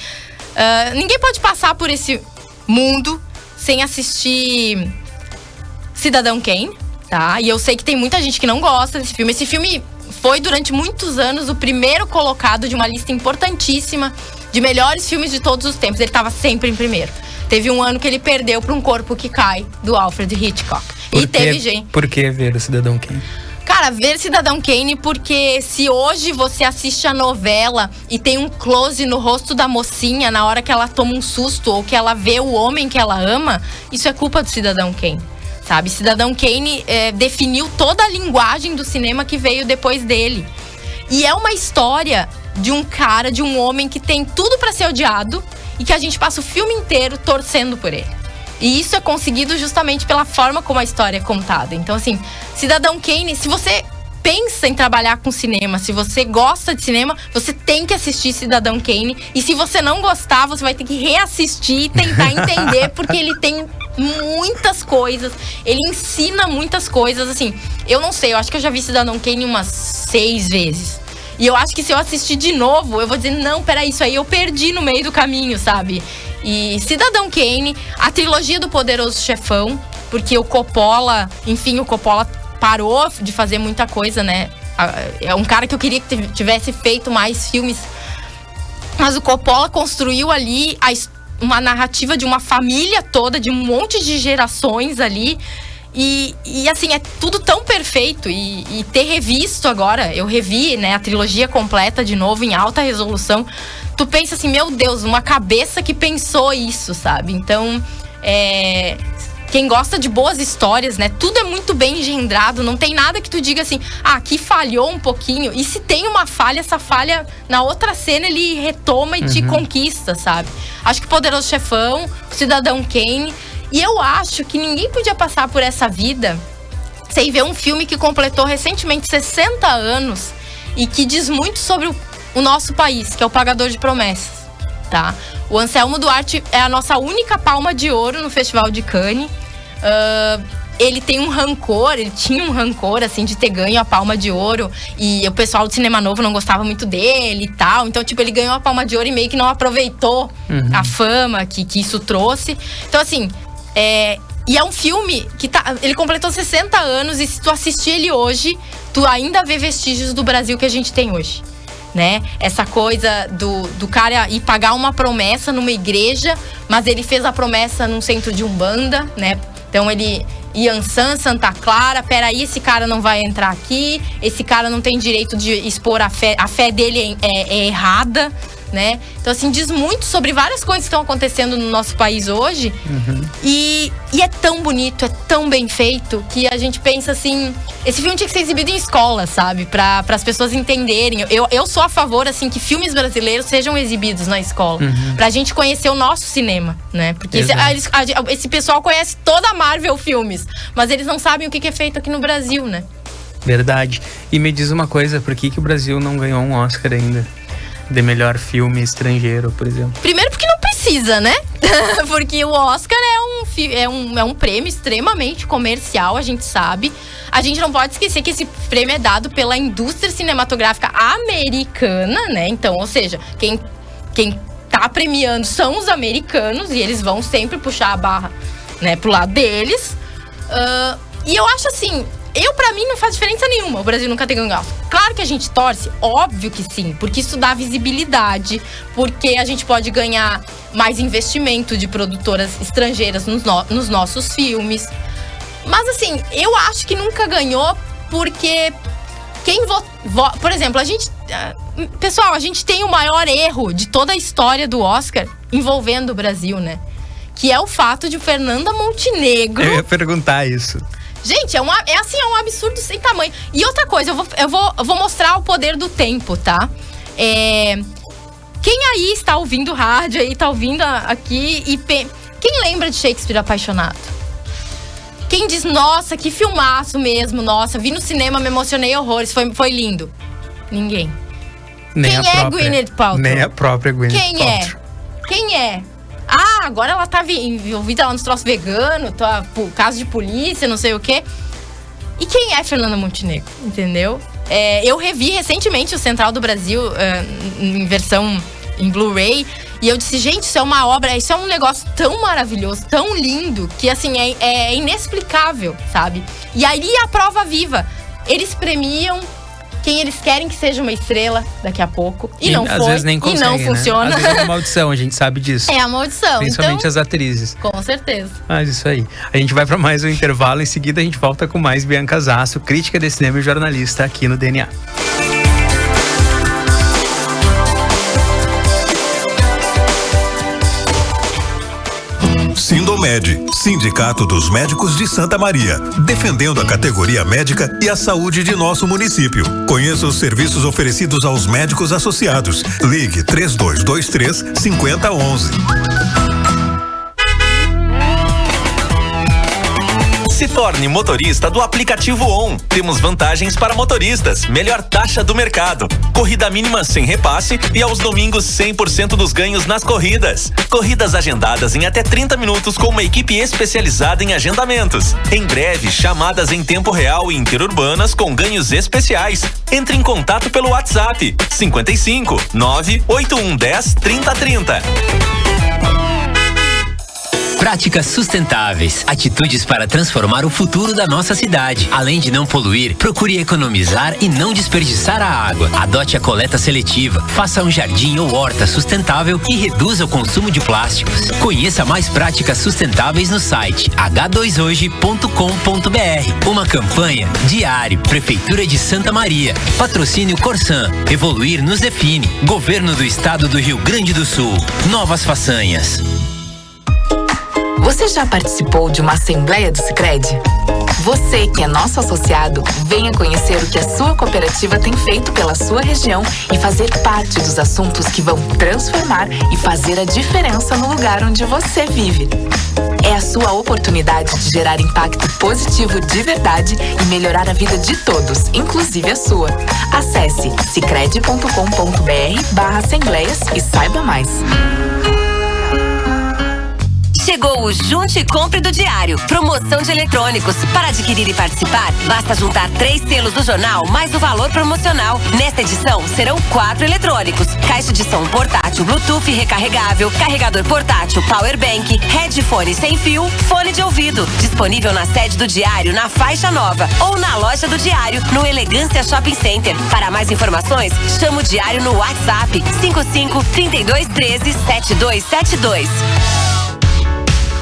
Ninguém pode passar por esse mundo sem assistir Cidadão Kane, tá? E eu sei que tem muita gente que não gosta desse filme. Esse filme foi, durante muitos anos, o primeiro colocado de uma lista importantíssima de melhores filmes de todos os tempos. Ele estava sempre em primeiro. Teve um ano que ele perdeu para Um Corpo que Cai, do Alfred Hitchcock. Por que ver o Cidadão Kane? Cara, ver Cidadão Kane, porque se hoje você assiste a novela e tem um close no rosto da mocinha na hora que ela toma um susto ou que ela vê o homem que ela ama, isso é culpa do Cidadão Kane, sabe? Cidadão Kane definiu toda a linguagem do cinema que veio depois dele. E é uma história de um cara, de um homem que tem tudo pra ser odiado e que a gente passa o filme inteiro torcendo por ele. E isso é conseguido justamente pela forma como a história é contada. Então, assim, Cidadão Kane, se você pensa em trabalhar com cinema, se você gosta de cinema, você tem que assistir Cidadão Kane. E se você não gostar, você vai ter que reassistir e tentar entender, porque ele tem muitas coisas, ele ensina muitas coisas, assim. Eu não sei, eu acho que eu já vi Cidadão Kane umas 6 vezes. E eu acho que se eu assistir de novo, eu vou dizer, não, peraí, isso aí eu perdi no meio do caminho, sabe? E Cidadão Kane, a trilogia do Poderoso Chefão, porque o Coppola parou de fazer muita coisa, né? É um cara que eu queria que tivesse feito mais filmes. Mas o Coppola construiu ali uma narrativa de uma família toda, de um monte de gerações ali. E assim, é tudo tão perfeito. E ter revisto agora, eu revi, né, a trilogia completa de novo, em alta resolução. Tu pensa assim, meu Deus, uma cabeça que pensou isso, sabe? Então, quem gosta de boas histórias, né? Tudo é muito bem engendrado. Não tem nada que tu diga assim, aqui falhou um pouquinho. E se tem uma falha, essa falha, na outra cena, ele retoma e te conquista, sabe? Acho que Poderoso Chefão, Cidadão Kane. E eu acho que ninguém podia passar por essa vida sem ver um filme que completou recentemente 60 anos e que diz muito sobre o nosso país, que é o Pagador de Promessas, tá? O Anselmo Duarte é a nossa única palma de ouro no Festival de Cannes. Ele tinha um rancor, assim, de ter ganho a Palma de Ouro. E o pessoal do Cinema Novo não gostava muito dele e tal. Então, tipo, ele ganhou a Palma de Ouro e meio que não aproveitou a fama que isso trouxe. Então, assim... E é um filme que ele completou 60 anos e se tu assistir ele hoje, tu ainda vê vestígios do Brasil que a gente tem hoje, né? Essa coisa do cara ir pagar uma promessa numa igreja, mas ele fez a promessa num centro de Umbanda, né? Então ele... Iansã, Santa Clara, peraí, esse cara não vai entrar aqui, esse cara não tem direito de expor a fé dele é errada, né? Então, assim, diz muito sobre várias coisas que estão acontecendo no nosso país hoje. E é tão bonito, é tão bem feito, que a gente pensa assim, esse filme tinha que ser exibido em escola, sabe? Para as pessoas entenderem. Eu sou a favor, assim, que filmes brasileiros sejam exibidos na escola, pra gente conhecer o nosso cinema, né? Porque esse pessoal conhece toda a Marvel Filmes, mas eles não sabem o que é feito aqui no Brasil, né? Verdade. E me diz uma coisa, por que o Brasil não ganhou um Oscar ainda? De melhor filme estrangeiro, por exemplo. Primeiro porque não precisa, né? Porque o Oscar é um prêmio extremamente comercial, a gente sabe. A gente não pode esquecer que esse prêmio é dado pela indústria cinematográfica americana, né? Então, ou seja, quem tá premiando são os americanos e eles vão sempre puxar a barra, né, pro lado deles. E eu acho assim... Pra mim, não faz diferença nenhuma o Brasil nunca ter ganhado. Claro que a gente torce, óbvio que sim, porque isso dá visibilidade, porque a gente pode ganhar mais investimento de produtoras estrangeiras nos nossos filmes. Mas assim, eu acho que nunca ganhou porque por exemplo, pessoal, a gente tem o maior erro de toda a história do Oscar envolvendo o Brasil, né? Que é o fato de Fernanda Montenegro... Eu ia perguntar isso. Gente, é um absurdo sem tamanho. E outra coisa, eu vou mostrar o poder do tempo, tá? Quem aí está ouvindo rádio, aí está ouvindo aqui e... Quem lembra de Shakespeare Apaixonado? Quem diz, nossa, que filmaço mesmo, nossa, vi no cinema, me emocionei horrores, foi lindo? Ninguém. Quem é Gwyneth Paltrow? Nem a própria Gwyneth Paltrow. Quem é? Agora ela tá envolvida lá nos troços veganos, por caso de polícia, não sei o quê. E quem é Fernanda Montenegro, entendeu? Eu revi recentemente o Central do Brasil em versão em Blu-ray. E eu disse, gente, isso é uma obra, isso é um negócio tão maravilhoso, tão lindo, que assim, é inexplicável, sabe? E aí a prova viva. Eles premiam quem eles querem que seja uma estrela daqui a pouco. E não às vezes nem consegue, e não funciona. Né? Às vezes é uma maldição, a gente sabe disso. É a maldição. Principalmente as atrizes. Com certeza. Mas isso aí. A gente vai para mais um intervalo, em seguida a gente volta com mais Bianca Zasso, crítica de cinema e jornalista aqui no DNA. Sindomed, Sindicato dos Médicos de Santa Maria, defendendo a categoria médica e a saúde de nosso município. Conheça os serviços oferecidos aos médicos associados. Ligue 3223-5011. Se torne motorista do aplicativo ON. Temos vantagens para motoristas, melhor taxa do mercado, corrida mínima sem repasse e aos domingos 100% dos ganhos nas corridas. Corridas agendadas em até 30 minutos com uma equipe especializada em agendamentos. Em breve, chamadas em tempo real e interurbanas com ganhos especiais. Entre em contato pelo WhatsApp 55 98110 3030. Práticas sustentáveis, atitudes para transformar o futuro da nossa cidade. Além de não poluir, procure economizar e não desperdiçar a água. Adote a coleta seletiva, faça um jardim ou horta sustentável e reduza o consumo de plásticos. Conheça mais práticas sustentáveis no site h2hoje.com.br. Uma campanha Diário, Prefeitura de Santa Maria. Patrocínio Corsan. Evoluir nos define. Governo do Estado do Rio Grande do Sul. Novas façanhas. Você já participou de uma assembleia do Sicredi? Você, que é nosso associado, venha conhecer o que a sua cooperativa tem feito pela sua região e fazer parte dos assuntos que vão transformar e fazer a diferença no lugar onde você vive. É a sua oportunidade de gerar impacto positivo de verdade e melhorar a vida de todos, inclusive a sua. Acesse sicredi.com.br/assembleias e saiba mais. Chegou o Junte e Compre do Diário. Promoção de eletrônicos. Para adquirir e participar, basta juntar 3 selos do jornal mais o valor promocional. Nesta edição, serão 4 eletrônicos. Caixa de som portátil Bluetooth recarregável, carregador portátil Powerbank, headphone sem fio, fone de ouvido. Disponível na sede do Diário, na Faixa Nova, ou na loja do Diário, no Elegância Shopping Center. Para mais informações, chama o Diário no WhatsApp 55 32 13 7272.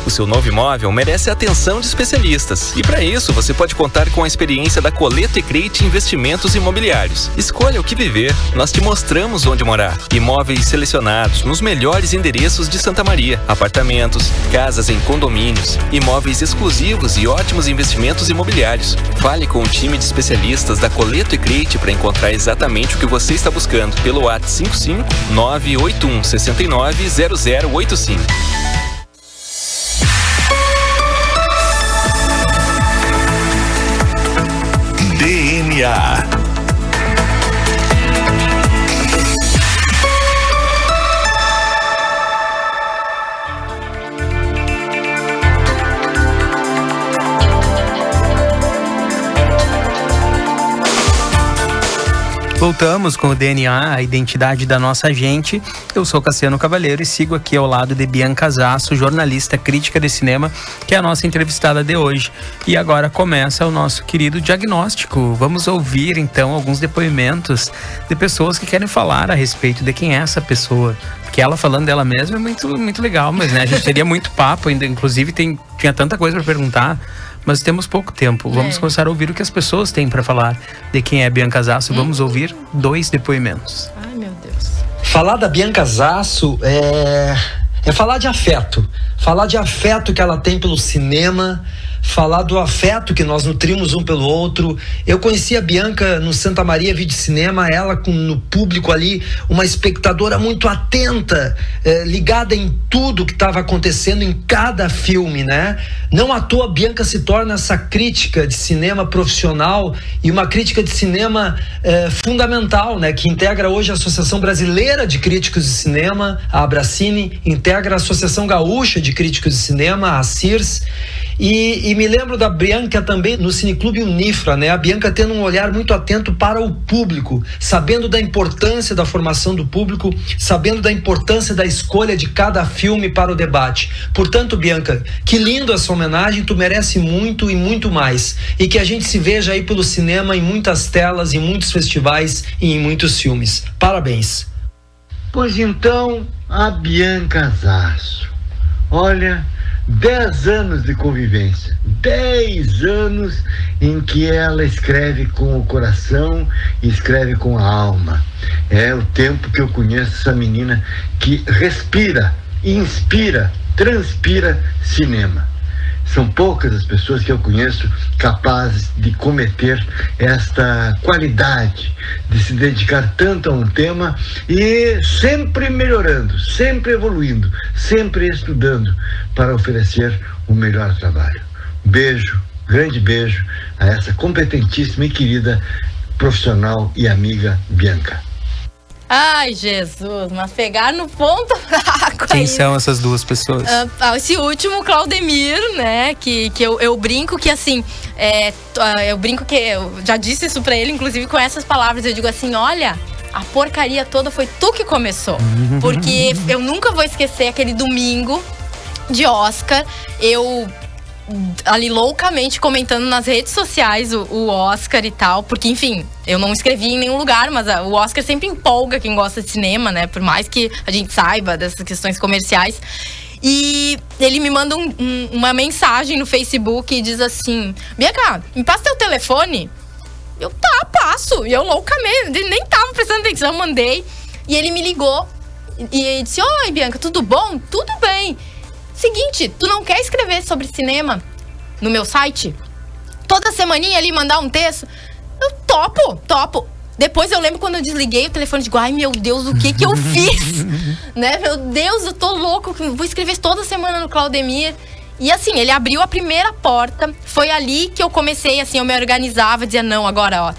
O seu novo imóvel merece a atenção de especialistas. E para isso, você pode contar com a experiência da Coleto e Crate Investimentos Imobiliários. Escolha o que viver. Nós te mostramos onde morar. Imóveis selecionados nos melhores endereços de Santa Maria. Apartamentos, casas em condomínios, imóveis exclusivos e ótimos investimentos imobiliários. Fale com o time de especialistas da Coleto e Crate para encontrar exatamente o que você está buscando. Pelo WhatsApp 55 981 69 0085. DNA. Voltamos com o DNA, a identidade da nossa gente. Eu sou Cassiano Cavaleiro e sigo aqui ao lado de Bianca Zasso, jornalista crítica de cinema, que é a nossa entrevistada de hoje. E agora começa o nosso querido diagnóstico. Vamos ouvir então alguns depoimentos de pessoas que querem falar a respeito de quem é essa pessoa. Porque ela falando dela mesma é muito legal, mas né, a gente teria muito papo ainda, inclusive tinha tanta coisa para perguntar. Mas temos pouco tempo. Vamos começar a ouvir o que as pessoas têm para falar de quem é Bianca Zasso. Vamos ouvir 2 depoimentos. Ai, meu Deus. Falar da Bianca Zasso é falar de afeto. Falar de afeto que ela tem pelo cinema. Falar do afeto que nós nutrimos um pelo outro. Eu conheci a Bianca no Santa Maria Vídeo Cinema, ela no público ali, uma espectadora muito atenta, ligada em tudo que estava acontecendo em cada filme, né? Não à toa a Bianca se torna essa crítica de cinema profissional e uma crítica de cinema fundamental, né? Que integra hoje a Associação Brasileira de Críticos de Cinema, a Abracine, integra a Associação Gaúcha de Críticos de Cinema, a CIRS. E me lembro da Bianca também no Cineclube Unifra, né? A Bianca tendo um olhar muito atento para o público, sabendo da importância da formação do público, sabendo da importância da escolha de cada filme para o debate. Portanto, Bianca, que lindo essa homenagem, tu merece muito e muito mais. E que a gente se veja aí pelo cinema em muitas telas, em muitos festivais e em muitos filmes. Parabéns. Pois então, a Bianca Zasso. Olha, 10 anos de convivência, 10 anos em que ela escreve com o coração e escreve com a alma. É o tempo que eu conheço essa menina que respira, inspira, transpira cinema. São poucas as pessoas que eu conheço capazes de cometer esta qualidade, de se dedicar tanto a um tema e sempre melhorando, sempre evoluindo, sempre estudando para oferecer o melhor trabalho. Beijo, Grande beijo a essa competentíssima e querida profissional e amiga Bianca. Ai, Jesus, mas pegar no ponto fraco. Quem são essas duas pessoas? Esse último, Claudemir, né? Que eu brinco que assim. Eu brinco que eu já disse isso pra ele, inclusive com essas palavras. Eu digo assim: olha, a porcaria toda foi tu que começou. Porque eu nunca vou esquecer aquele domingo de Oscar. Eu ali loucamente comentando nas redes sociais o Oscar e tal, porque enfim, eu não escrevi em nenhum lugar, mas o Oscar sempre empolga quem gosta de cinema, né, por mais que a gente saiba dessas questões comerciais. E ele me manda uma mensagem no Facebook e diz assim: Bianca, me passa teu telefone? Eu, tá, passo. E eu loucamente, nem tava prestando atenção, mandei. E ele me ligou e disse: oi, Bianca, tudo bom? Tudo bem. Seguinte, tu não quer escrever sobre cinema no meu site? Toda semaninha ali mandar um texto? Eu topo. Depois eu lembro quando eu desliguei o telefone, digo: ai meu Deus, o que eu fiz? Né? Meu Deus, eu tô louco, vou escrever toda semana no Claudemir. E assim, ele abriu a primeira porta. Foi ali que eu comecei, assim, eu me organizava, dizia: não, agora, ó.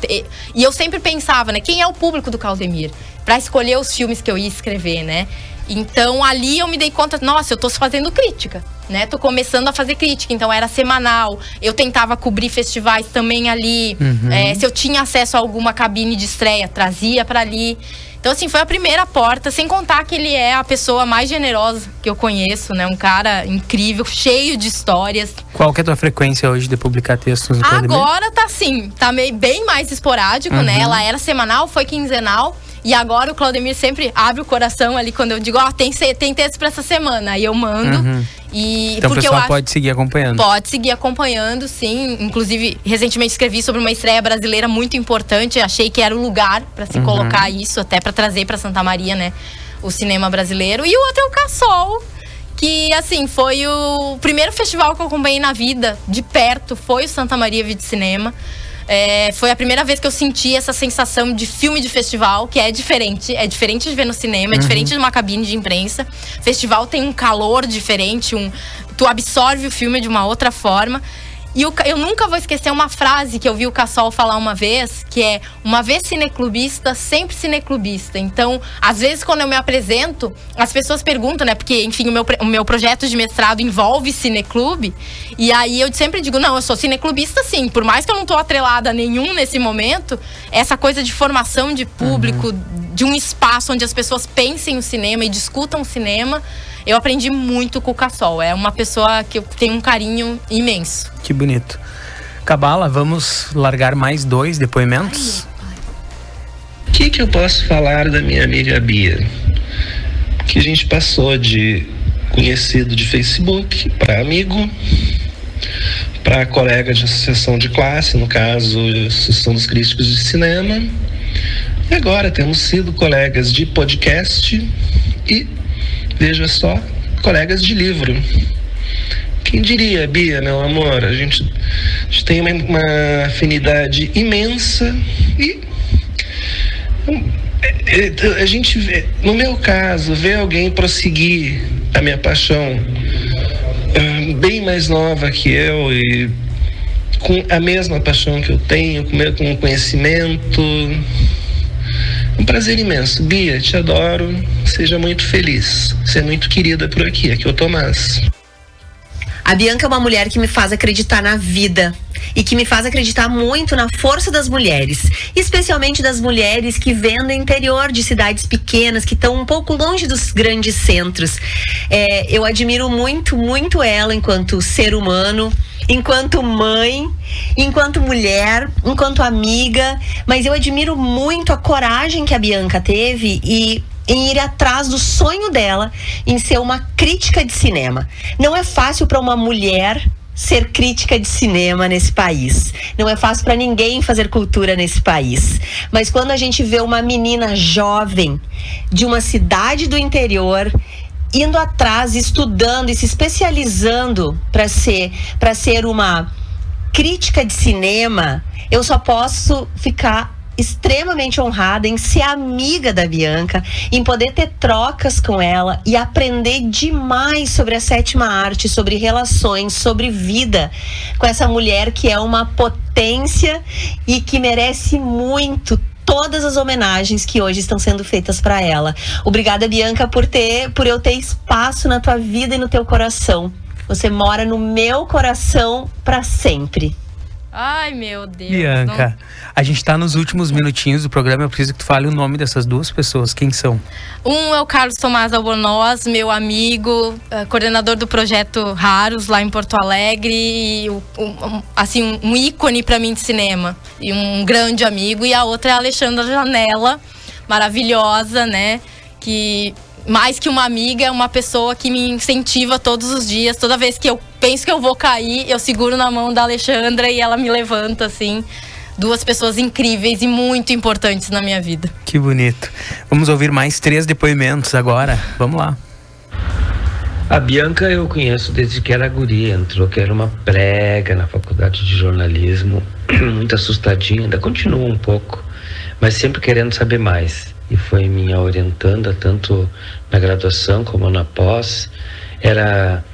E eu sempre pensava, né, quem é o público do Claudemir? Pra escolher os filmes que eu ia escrever, né? Então, ali eu me dei conta, nossa, eu tô fazendo crítica, né? Tô começando a fazer crítica, então era semanal. Eu tentava cobrir festivais também ali. Se eu tinha acesso a alguma cabine de estreia, trazia pra ali. Então, assim, foi a primeira porta, sem contar que ele é a pessoa mais generosa que eu conheço, né? Um cara incrível, cheio de histórias. Qual que é a tua frequência hoje de publicar textos no Claudemir? Agora tá assim, tá bem mais esporádico, né? Ela era semanal, foi quinzenal. E agora o Claudemir sempre abre o coração ali quando eu digo: ó, tem texto pra essa semana. Aí eu mando. Então porque o pessoal pode seguir acompanhando. Pode seguir acompanhando, sim. Inclusive, recentemente escrevi sobre uma estreia brasileira muito importante. Achei que era o lugar pra se colocar isso, até pra trazer pra Santa Maria, né, o cinema brasileiro. E o outro é o Cassol, que assim, foi o primeiro festival que eu acompanhei na vida, de perto, foi o Santa Maria Vídeo Cinema. Foi a primeira vez que eu senti essa sensação de filme de festival, que é diferente de ver no cinema, é diferente de uma cabine de imprensa. Festival tem um calor diferente, tu absorve o filme de uma outra forma. E eu nunca vou esquecer uma frase que eu vi o Cassol falar uma vez, que é: uma vez cineclubista, sempre cineclubista. Então, às vezes quando eu me apresento, as pessoas perguntam, né? Porque, enfim, o meu projeto de mestrado envolve cineclube. E aí eu sempre digo: não, eu sou cineclubista sim. Por mais que eu não tô atrelada a nenhum nesse momento, essa coisa de formação de público, de um espaço onde as pessoas pensem o cinema e discutam o cinema, eu aprendi muito com o Cassol. É uma pessoa que eu tenho um carinho imenso. Que bonito. Cabala, vamos largar mais 2 depoimentos? O que eu posso falar da minha amiga Bia? Que a gente passou de conhecido de Facebook para amigo, para colega de associação de classe, no caso, Associação dos Críticos de Cinema. E agora temos sido colegas de podcast e, veja só, colegas de livro. Quem diria, Bia, meu amor? A gente tem uma afinidade imensa e a gente vê, no meu caso, ver alguém prosseguir a minha paixão bem mais nova que eu e com a mesma paixão que eu tenho, com conhecimento. Um prazer imenso. Bia, te adoro. Seja muito feliz. Você é muito querida por aqui. Aqui é o Tomás. A Bianca é uma mulher que me faz acreditar na vida e que me faz acreditar muito na força das mulheres, especialmente das mulheres que vêm do interior de cidades pequenas, que estão um pouco longe dos grandes centros. Eu admiro muito, muito ela enquanto ser humano, enquanto mãe, enquanto mulher, enquanto amiga, mas eu admiro muito a coragem que a Bianca teve em ir atrás do sonho dela em ser uma crítica de cinema. Não é fácil para uma mulher ser crítica de cinema nesse país. Não é fácil para ninguém fazer cultura nesse país. Mas quando a gente vê uma menina jovem de uma cidade do interior indo atrás, estudando e se especializando para ser uma crítica de cinema, eu só posso ficar extremamente honrada em ser amiga da Bianca, em poder ter trocas com ela e aprender demais sobre a sétima arte, sobre relações, sobre vida, com essa mulher que é uma potência e que merece muito todas as homenagens que hoje estão sendo feitas para ela. Obrigada, Bianca, por eu ter espaço na tua vida e no teu coração. Você mora no meu coração para sempre. Ai, meu Deus. Bianca, a gente tá nos últimos minutinhos do programa. Eu preciso que tu fale o nome dessas duas pessoas. Quem são? Um é o Carlos Tomás Albornoz, meu amigo, coordenador do projeto Raros lá em Porto Alegre, e um ícone para mim de cinema e um grande amigo. E a outra é a Alexandra Janella, maravilhosa, né? Que mais que uma amiga, é uma pessoa que me incentiva todos os dias. Toda vez que eu penso que eu vou cair, eu seguro na mão da Alexandra e ela me levanta, assim. Duas pessoas incríveis e muito importantes na minha vida. Que bonito. Vamos ouvir mais 3 depoimentos agora. Vamos lá. A Bianca eu conheço desde que era guria. Entrou que era uma prega na faculdade de jornalismo. Muito assustadinha, ainda continua um pouco. Mas sempre querendo saber mais. E foi minha orientanda, tanto na graduação como na pós. Era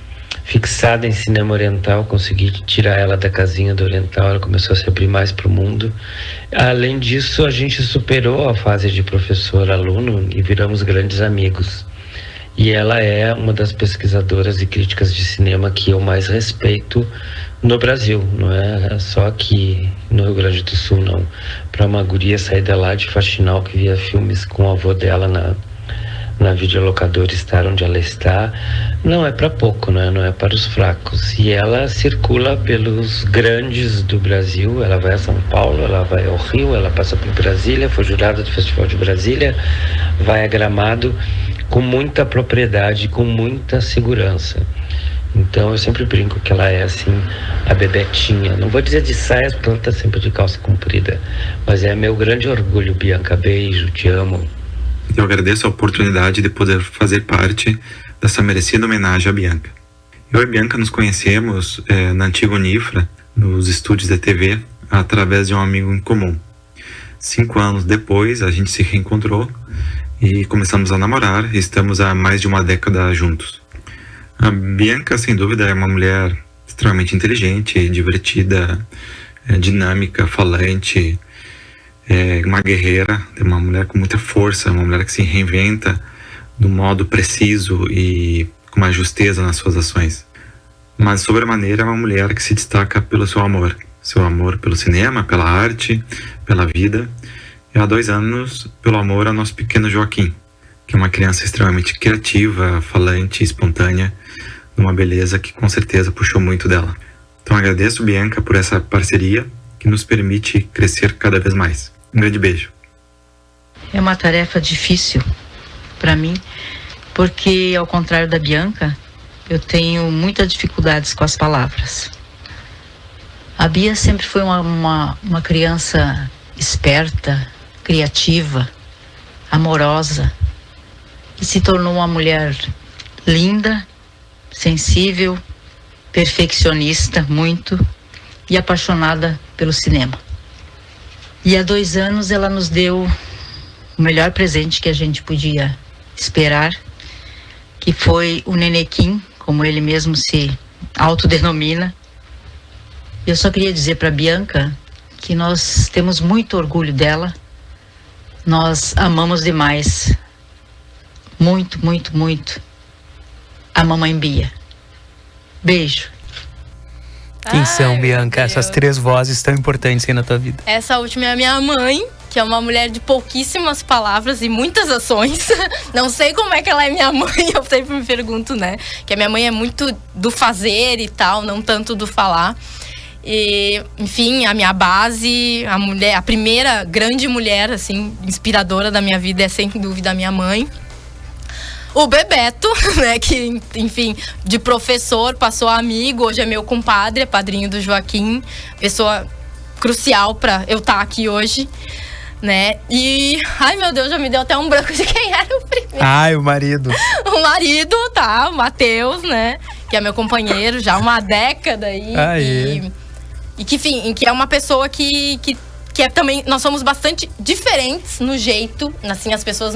fixada em cinema oriental, consegui tirar ela da casinha do oriental, ela começou a se abrir mais para o mundo. Além disso, a gente superou a fase de professor-aluno e viramos grandes amigos. E ela é uma das pesquisadoras e críticas de cinema que eu mais respeito no Brasil, não é só aqui no Rio Grande do Sul, não. Para uma guria saída lá de Faxinal, que via filmes com o avô dela na videolocadora, estar onde ela está, não é para pouco, né? Não é para os fracos. E ela circula pelos grandes do Brasil, ela vai a São Paulo, ela vai ao Rio, ela passa por Brasília, foi jurada do Festival de Brasília, vai a Gramado, com muita propriedade, com muita segurança. Então eu sempre brinco que ela é assim, a Bebetinha. Não vou dizer de saias, porque ela tá sempre de calça comprida. Mas é meu grande orgulho, Bianca. Beijo, te amo. Eu agradeço a oportunidade de poder fazer parte dessa merecida homenagem à Bianca. Eu e a Bianca nos conhecemos na antiga Unifra, nos estúdios da TV, através de um amigo em comum. 5 anos depois, a gente se reencontrou e começamos a namorar. Estamos há mais de uma década juntos. A Bianca, sem dúvida, é uma mulher extremamente inteligente, divertida, dinâmica, falante, uma guerreira, é uma mulher com muita força, uma mulher que se reinventa de um modo preciso e com uma justeza nas suas ações. Mas, sobremaneira, é uma mulher que se destaca pelo seu amor pelo cinema, pela arte, pela vida, e há 2 anos, pelo amor ao nosso pequeno Joaquim, que é uma criança extremamente criativa, falante, espontânea, numa beleza que com certeza puxou muito dela. Então agradeço, Bianca, por essa parceria que nos permite crescer cada vez mais. Um grande beijo. É uma tarefa difícil para mim, porque ao contrário da Bianca, eu tenho muitas dificuldades com as palavras. A Bia sempre foi uma criança esperta, criativa, amorosa, e se tornou uma mulher linda, sensível, perfeccionista muito e apaixonada pelo cinema. E há 2 anos ela nos deu o melhor presente que a gente podia esperar, que foi o Nenequim, como ele mesmo se autodenomina. Eu só queria dizer para Bianca que nós temos muito orgulho dela, nós amamos demais, muito, muito, muito, a mamãe Bia. Beijo. Quem são, Bianca? Essas 3 vozes tão importantes aí na tua vida. Essa última é a minha mãe, que é uma mulher de pouquíssimas palavras e muitas ações. Não sei como é que ela é minha mãe, eu sempre me pergunto, né? Que a minha mãe é muito do fazer e tal, não tanto do falar. E, enfim, a minha base, a primeira grande mulher, assim, inspiradora da minha vida é sem dúvida a minha mãe. O Bebeto, né, que, enfim, de professor passou a amigo, hoje é meu compadre, é padrinho do Joaquim, pessoa crucial pra eu estar aqui hoje, né? E, ai meu Deus, já me deu até um branco de quem era o primeiro. Ai, o marido. O marido, tá, o Matheus, né, que é meu companheiro já há uma década aí. Aê. E que, enfim, que é uma pessoa que que é também, nós somos bastante diferentes no jeito, assim, as pessoas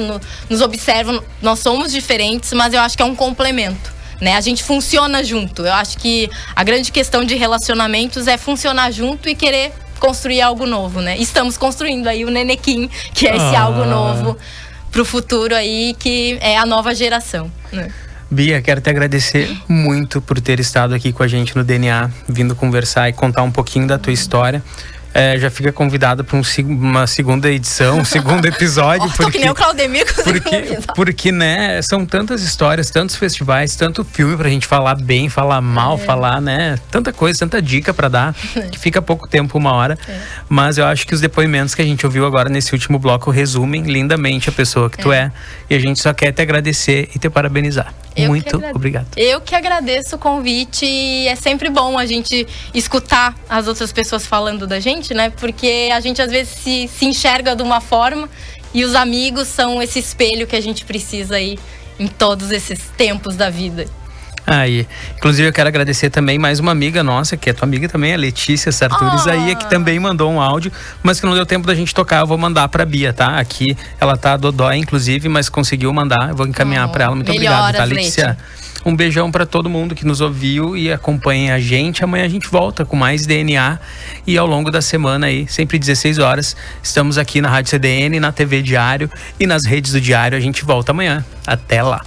nos observam, nós somos diferentes, mas eu acho que é um complemento, né? A gente funciona junto. Eu acho que a grande questão de relacionamentos é funcionar junto e querer construir algo novo, né? Estamos construindo aí o Nenequim, que é esse algo novo pro futuro aí, que é a nova geração, né? Bia, quero te agradecer muito por ter estado aqui com a gente no DNA, vindo conversar e contar um pouquinho da tua história. Já fica convidada para uma segunda edição, um segundo episódio. Tô que nem o Claudemir. Porque, né, são tantas histórias, tantos festivais, tanto filme pra gente falar bem, falar mal, falar, né, tanta coisa, tanta dica pra dar, que fica pouco tempo, 1 hora. Mas eu acho que os depoimentos que a gente ouviu agora nesse último bloco resumem lindamente a pessoa que tu é. E a gente só quer te agradecer e te parabenizar. Muito obrigado. Eu que agradeço o convite, e é sempre bom a gente escutar as outras pessoas falando da gente, né? Porque a gente às vezes se enxerga de uma forma, e os amigos são esse espelho que a gente precisa aí em todos esses tempos da vida. Aí, inclusive eu quero agradecer também mais uma amiga nossa, que é tua amiga também, a Letícia Sarturi Isaia, que também mandou um áudio, mas que não deu tempo da gente tocar. Eu vou mandar pra Bia, tá? Aqui, ela tá dodói, inclusive, mas conseguiu mandar. Eu vou encaminhar pra ela. Muito obrigado, tá, Letícia? Um beijão pra todo mundo que nos ouviu e acompanha a gente. Amanhã a gente volta com mais DNA, e ao longo da semana aí, sempre 16 horas, estamos aqui na Rádio CDN, na TV Diário e nas redes do Diário. A gente volta amanhã. Até lá.